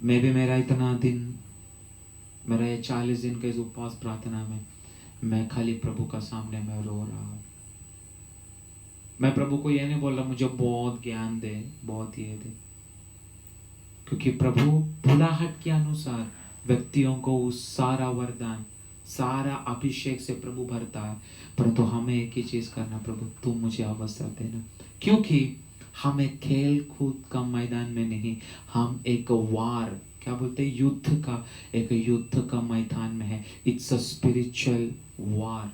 मैं भी मेरा ये 40 दिन के इस उपवास प्रार्थना में मैं खाली प्रभु का सामने मैं रो रहा हूँ। मैं प्रभु को ये नहीं बोल रहा मुझे बहुत ज्ञान दे, बहुत ये दे, क्योंकि प्रभु बुलाहट के अनुसार व्यक्तियों को उस सारा वरदान, सारा अभिषेक से प्रभु भरता है, परंतु हमें एक ही चीज करना, प्रभु तुम मुझे अवसर देना, क्योंकि हमें खेल कूद का मैदान में नहीं, हम एक वार, क्या बोलते हैं, युद्ध का मैदान में है। इट्स अ स्पिरिचुअल वार,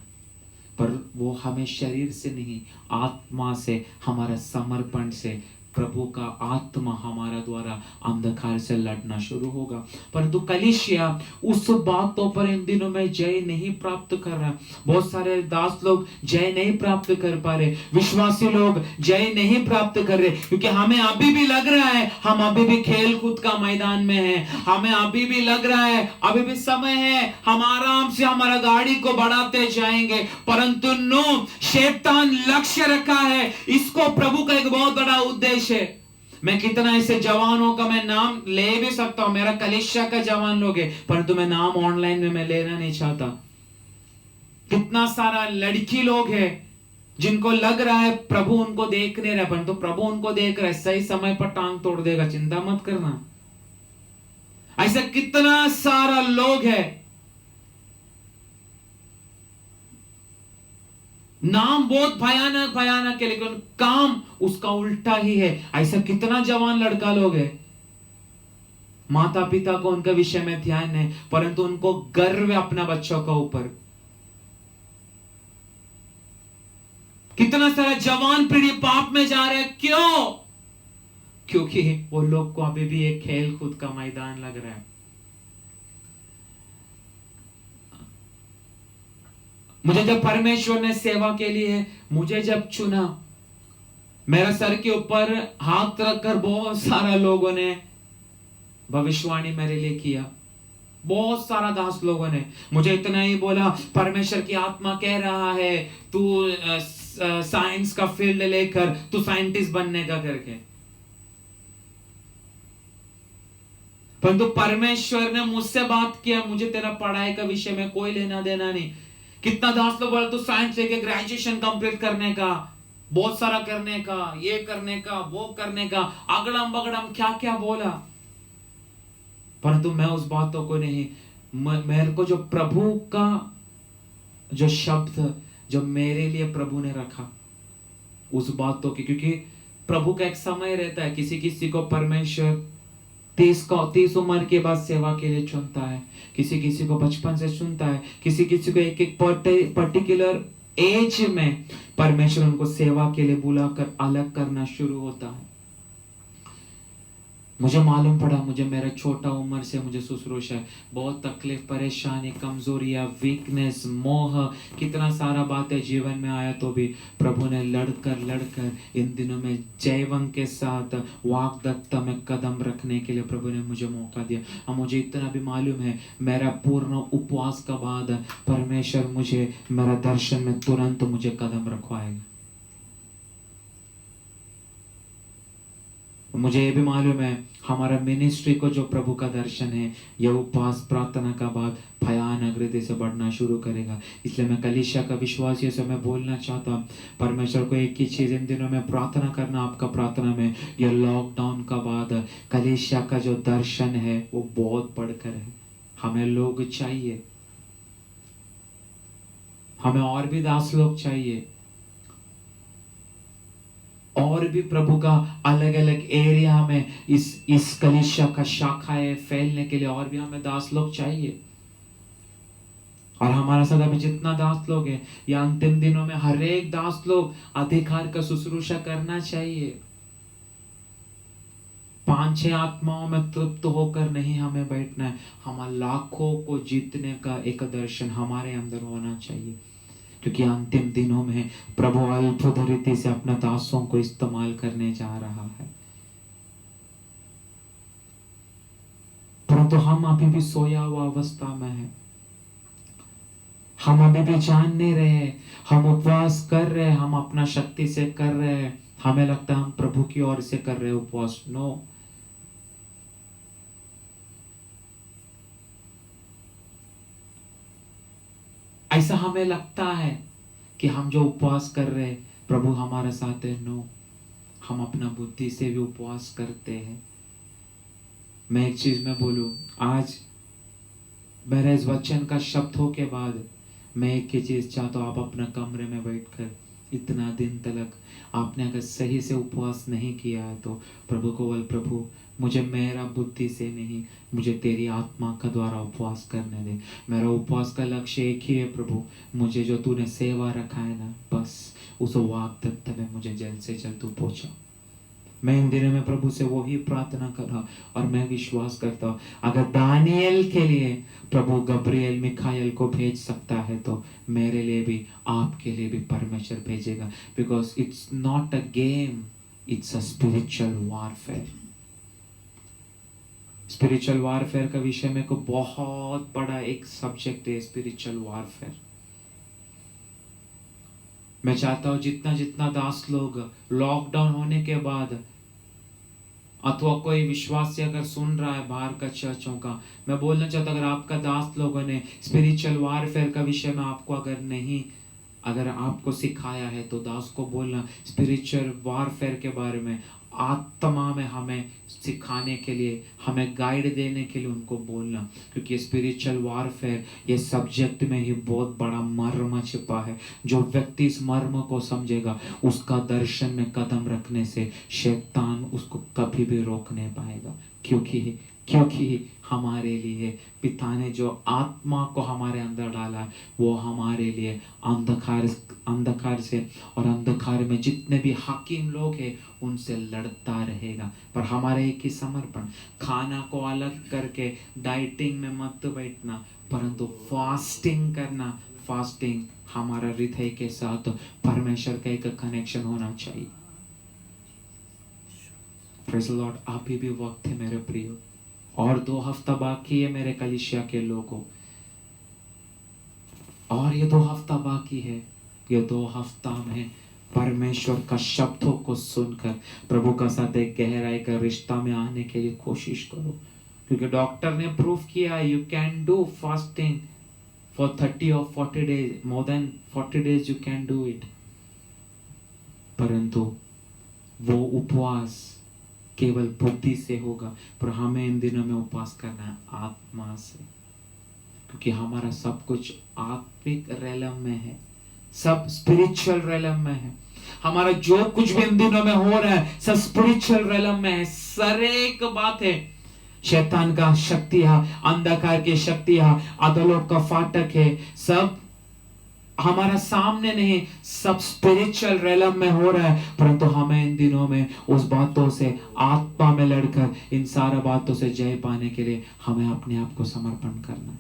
पर वो हमें शरीर से नहीं, आत्मा से, हमारा समर्पण से, प्रभु का आत्मा हमारा द्वारा अंधकार से लड़ना शुरू होगा। परंतु कलीसिया उस बातों पर इन दिनों में जय नहीं प्राप्त कर रहा। बहुत सारे दास लोग जय नहीं प्राप्त कर पा रहे, विश्वासी लोग जय नहीं प्राप्त कर रहे, क्योंकि हमें अभी भी लग रहा है हम अभी भी खेल कूद का मैदान में हैं, हमें अभी भी लग रहा है अभी भी समय है, हम आराम से हमारा गाड़ी को बढ़ाते जाएंगे। परंतु नो, शैतान लक्ष्य रखा है, इसको प्रभु का एक बहुत बड़ा उद्देश्य है। मैं कितना ऐसे जवानों का मैं नाम ले भी सकता हूं, मेरा कलीसिया का जवान लोग है, परंतु मैं नाम ऑनलाइन में मैं लेना नहीं चाहता। कितना सारा लड़की लोग है जिनको लग रहा है प्रभु उनको देख नहीं रहा, परंतु प्रभु उनको देख रहा है, सही समय पर टांग तोड़ देगा, चिंता मत करना। ऐसा कितना सारा लोग है, नाम बहुत भयानक भयानक है, लेकिन काम उसका उल्टा ही है। ऐसा कितना जवान लड़का लोग है, माता पिता को उनके विषय में ध्यान है, परंतु उनको गर्व है अपना बच्चों के ऊपर। कितना सारा जवान पीढ़ी पाप में जा रहे हैं, क्यों? क्योंकि वो लोग को अभी भी एक खेल कूद का मैदान लग रहा है। मुझे जब परमेश्वर ने सेवा के लिए मुझे जब चुना, मेरा सर के ऊपर हाथ रखकर बहुत सारा लोगों ने भविष्यवाणी मेरे लिए किया। बहुत सारा दास लोगों ने मुझे इतना ही बोला, परमेश्वर की आत्मा कह रहा है तू साइंस का फील्ड लेकर तू साइंटिस्ट बनने का करके। परंतु परमेश्वर ने मुझसे बात किया, मुझे तेरा पढ़ाई का विषय में कोई लेना देना नहीं। कितना दास लोग बोला तू साइंस लेके ग्रेजुएशन कंप्लीट करने का, बहुत सारा करने का, ये करने का, वो करने का, अगड़म बगड़म क्या क्या बोला, परंतु मैं उस बातों को नहीं, मेरे को जो प्रभु का जो शब्द जो मेरे लिए प्रभु ने रखा उस बातों की, क्योंकि प्रभु का एक समय रहता है, किसी किसी को परमेश्वर 30 उम्र के बाद सेवा के लिए चुनता है, किसी किसी को बचपन से चुनता है, किसी किसी को एक एक पर्टिकुलर एज में परमेश्वर उनको सेवा के लिए बुलाकर अलग करना शुरू होता है। मुझे मालूम पड़ा, मुझे मेरा छोटा उम्र से मुझे शुश्रूषा है, बहुत तकलीफ, परेशानी, कमजोरियां, वीकनेस, मोह, कितना सारा बातें जीवन में आया, तो भी प्रभु ने लड़कर इन दिनों में जयवंत के साथ वाग्दत्ता में कदम रखने के लिए प्रभु ने मुझे मौका दिया। और मुझे इतना भी मालूम है, मेरा पूर्ण उपवास का बाद परमेश्वर मुझे मेरा दर्शन में तुरंत मुझे कदम रखवाएगा। मुझे ये भी मालूम है, हमारा मिनिस्ट्री को जो प्रभु का दर्शन है, यह उपवास प्रार्थना का बाद भयानक रीति से बढ़ना शुरू करेगा। इसलिए मैं कलीसिया का विश्वासियों से मैं बोलना चाहता हूँ, परमेश्वर को एक ही चीज इन दिनों में प्रार्थना करना, आपका प्रार्थना में, यह लॉकडाउन का बाद कलीसिया का जो दर्शन है वो बहुत बढ़कर है। हमें लोग चाहिए, हमें और भी दास लोग चाहिए, और भी प्रभु का अलग अलग एरिया में इस कलीसिया का शाखाएं फैलने के लिए और भी हमें दास लोग चाहिए। और हमारा साथ अभी जितना दास लोग हैं, या अंतिम दिनों में हर एक दास लोग अधिकार का शुश्रूषा करना चाहिए। 5-6 आत्माओं में तृप्त होकर नहीं हमें बैठना है, हमारे लाखों को जीतने का एक दर्शन हमारे अंदर होना चाहिए। क्योंकि अंतिम दिनों में प्रभु अद्भुत रीति से अपने दासों को इस्तेमाल करने जा रहा है, परंतु हम अभी भी सोया हुआ अवस्था में है। हम अभी भी जान नहीं रहे, हम उपवास कर रहे हैं, हम अपना शक्ति से कर रहे हैं, हमें लगता है हम प्रभु की ओर से कर रहे हैं उपवास। नो, ऐसा हमें लगता है कि हम जो उपवास कर रहे हैं प्रभु हमारे साथ है। नो, हम अपना बुद्धि से भी उपवास करते हैं। मैं एक चीज में बोलूं, आज मेरे इस वचन का शब्द हो के बाद मैं एक ही चीज चाहता हूं, आप अपना कमरे में बैठकर इतना दिन तक आपने अगर सही से उपवास नहीं किया है तो प्रभु को बोल, प्रभु मुझे मेरा बुद्धि से नहीं, मुझे तेरी आत्मा का द्वारा उपवास करने दे। मेरा उपवास का लक्ष्य एक ही है प्रभु, मुझे जो तूने सेवा रखा है ना, बस उस वाग्दत्त में मुझे जल्द से जल्द तू पहुंचा। मैं इन दिनों में प्रभु से वही प्रार्थना कर रहा हूं, और मैं विश्वास करता हूं अगर दानियल के लिए प्रभु गब्रियल मिखाइल को भेज सकता है तो मेरे लिए भी, आपके लिए भी परमेश्वर भेजेगा। Because it's not a game, it's a spiritual warfare. Spiritual warfare का विषय में को बहुत बड़ा एक सब्जेक्ट है, स्पिरिचुअल वॉरफेयर। मैं चाहता हूं जितना जितना दास लोग लॉकडाउन होने के बाद, अथवा कोई विश्वासी अगर सुन रहा है बाहर का चर्चों का, मैं बोलना चाहता हूं अगर आपका दास लोगों ने स्पिरिचुअल वॉरफेयर का विषय में आपको अगर आपको सिखाया है तो दास को बोलना स्पिरिचुअल वॉरफेयर के बारे में, आत्मा में हमें सिखाने के लिए, हमें गाइड देने के लिए उनको बोलना। क्योंकि स्पिरिचुअल वॉरफेयर ये सब्जेक्ट में ही बहुत बड़ा मर्म छिपा है। जो व्यक्ति इस मर्म को समझेगा उसका दर्शन में कदम रखने से शैतान उसको कभी भी रोक नहीं पाएगा। क्योंकि हमारे लिए पिता ने जो आत्मा को हमारे अंदर डाला है वो हमारे लिए अंधकार से और अंधकार में जितने भी हाकिम लोग हैं उनसे लड़ता रहेगा। पर हमारे एक ही समर्पण, खाना को अलग करके डाइटिंग में मत बैठना, परंतु फास्टिंग करना। फास्टिंग हमारा हृदय के साथ परमेश्वर का एक कनेक्शन होना चाहिए। Praise the Lord. अभी भी वक्त है मेरे प्रियो, और 2 हफ्ता बाकी है मेरे कलीसिया के लोगों, और ये 2 हफ्ता बाकी है। ये 2 हफ्ता में परमेश्वर का शब्दों को सुनकर प्रभु का साथ एक गहराई का रिश्ता में आने के लिए कोशिश करो। क्योंकि डॉक्टर ने प्रूफ किया you can do fasting for 30 or 40 days, more than 40 days you can do it। परंतु वो उपवास केवल बुद्धि से होगा, पर हमें इन दिनों में उपवास करना है आत्मा से। क्योंकि हमारा सब कुछ आत्मिक रेलम में है, सब स्पिरिचुअल रेलम में है। हमारा जो कुछ भी इन दिनों में हो रहा है सब स्पिरिचुअल रेलम में है। सर एक बात है, शैतान का शक्तियां, अंधकार की शक्तियां, अधोलोक का फाटक है, सब हमारा सामने नहीं, सब स्पिरिचुअल रेलम में हो रहा है। परंतु हमें इन दिनों में उस बातों से आत्मा में लड़कर इन सारा बातों से जय पाने के लिए हमें अपने आप को समर्पण करना है।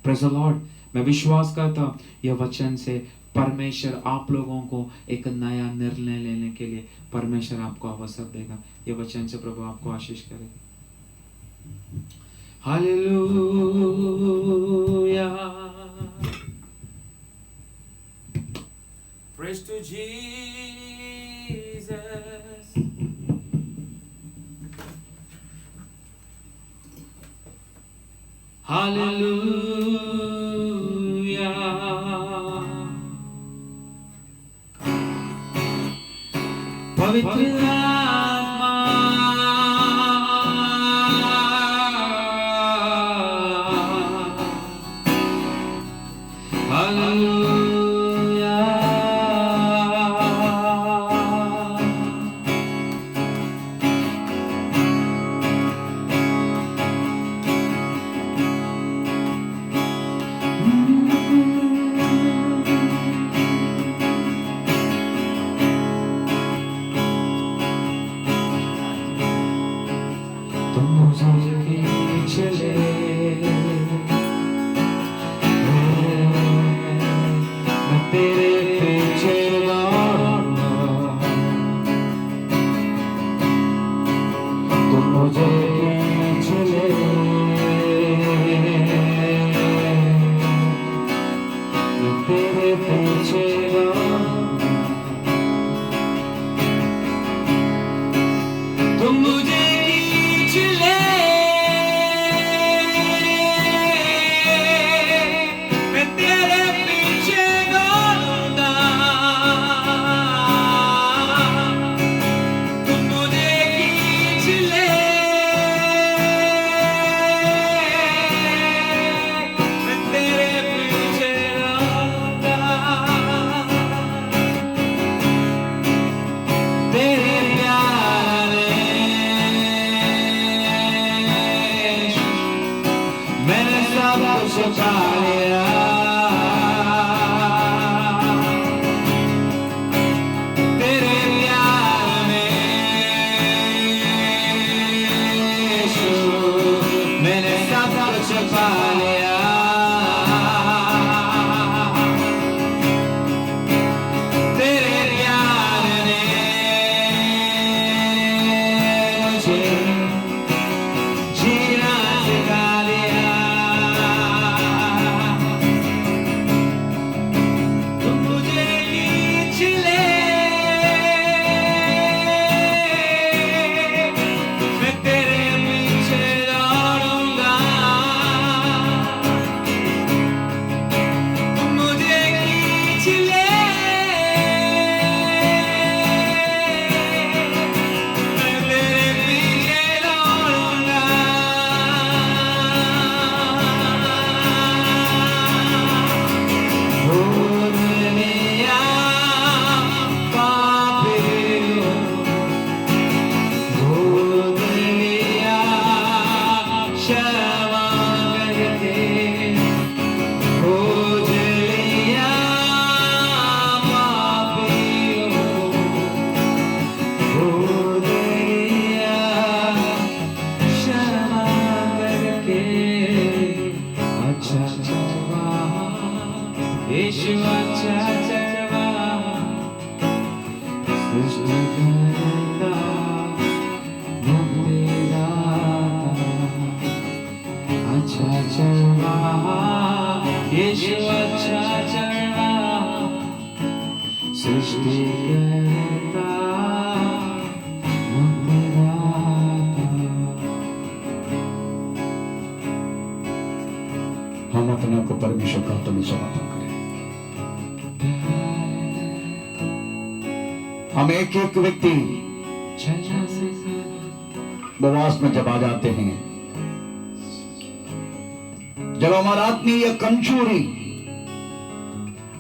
Praise the Lord. मैं विश्वास करता हूं यह वचन से परमेश्वर आप लोगों को एक नया निर्णय लेने के लिए परमेश्वर आपको अवसर देगा। यह वचन से प्रभु आपको आशीष करेगा। Hallelujah. Praise to Jesus. Hallelujah. पवित्र आत्मा हम अपने आप को परमेश्वर का हाथों में समर्पण करें। हम एक एक व्यक्ति उपवास में जब आ जाते हैं, जब हमारा आत्मीय कमजोरी,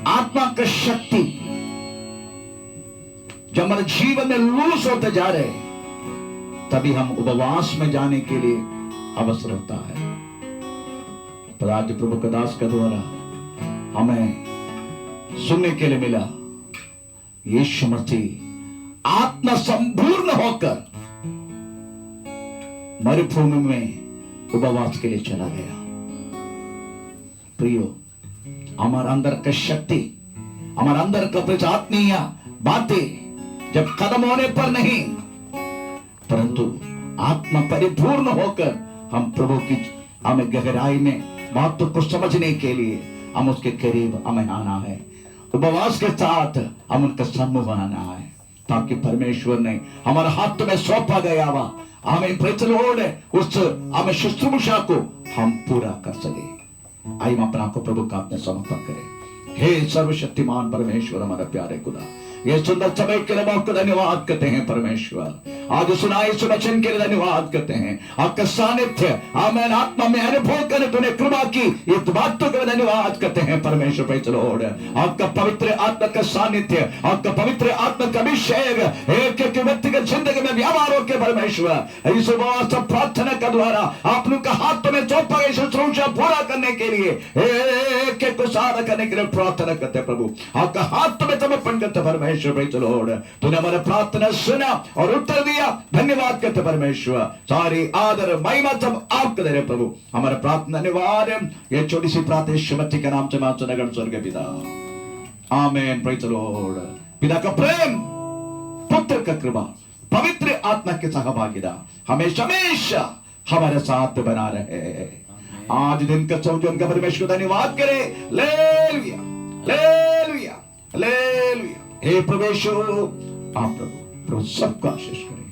आत्मा की शक्ति जब हमारे जीवन में लूज होते जा रहे, तभी हम उपवास में जाने के लिए अवसर होता है। पर आज प्रभु के दास के द्वारा हमें सुनने के लिए मिला, यीशु मसीह आत्मा संपूर्ण होकर मरुभूमि में उपवास के लिए चला गया। प्रियो, हमारे अंदर का शक्ति, हमारे अंदर का कुछ आत्मीय बातें जब खत्म होने पर नहीं, परंतु आत्मा परिपूर्ण होकर हम प्रभु की हमें गहराई में बातों को समझने के लिए हम उसके करीब हमें आना है। उपवास के साथ हम उनका सम्मुख आना है, ताकि परमेश्वर ने हमारे हाथ में सौंपा गया हुआ हमें उस हमें शुश्रूषा को हम पूरा कर सके। आइए हम अपना को प्रभु का अपने समर्पण करें। हे सर्वशक्तिमान परमेश्वर, हमारे प्यारे खुदा, ये सुंदर समय के लिए आपको धन्यवाद करते हैं परमेश्वर। आज सुनाए इस वचन के लिए धन्यवाद करते हैं। आपका सानिध्य आमेन आत्मा में अनुभव करने तूने कृपा की, इस बातों के लिए धन्यवाद करते हैं परमेश्वर। Praise the Lord. आपका पवित्र आत्मा का सानिध्य, आपका पवित्र आत्मा का अभिषेक एक एक व्यक्ति के जिंदगी में व्यवहार हो के परमेश्वर इस सब प्रार्थना के द्वारा आप लोग का हाथ में सौंपा गया शुश्रूषा पूरा करने के लिए एक एक को सारा करने के लिए प्रार्थना करते प्रभु। आपका हाथ में समर्पण करते परमेश्वर। Praise the Lord. तूने हमारा प्रार्थना सुना और उत्तर दिया, धन्यवाद करते परमेश्वर। सारी आदर महिमा सब आपको दे रहे प्रभु। हमारा प्रार्थना निवार्य ये छोटी सी प्रार्थना यीशु मसीह के नाम से मांगते हैं स्वर्गीय पिता, आमीन। Praise the Lord. पिता का प्रेम, पुत्र का कृपा, पवित्र आत्मा की सहभागिता हमेशा हमेशा हमारे साथ बना रहे। आज दिन का समझो उनका परमेश्वर धन्यवाद करे। लेलुया लेलुया लेलुया। हे परमेश्वर, आप प्रभु सबका आशीष करें।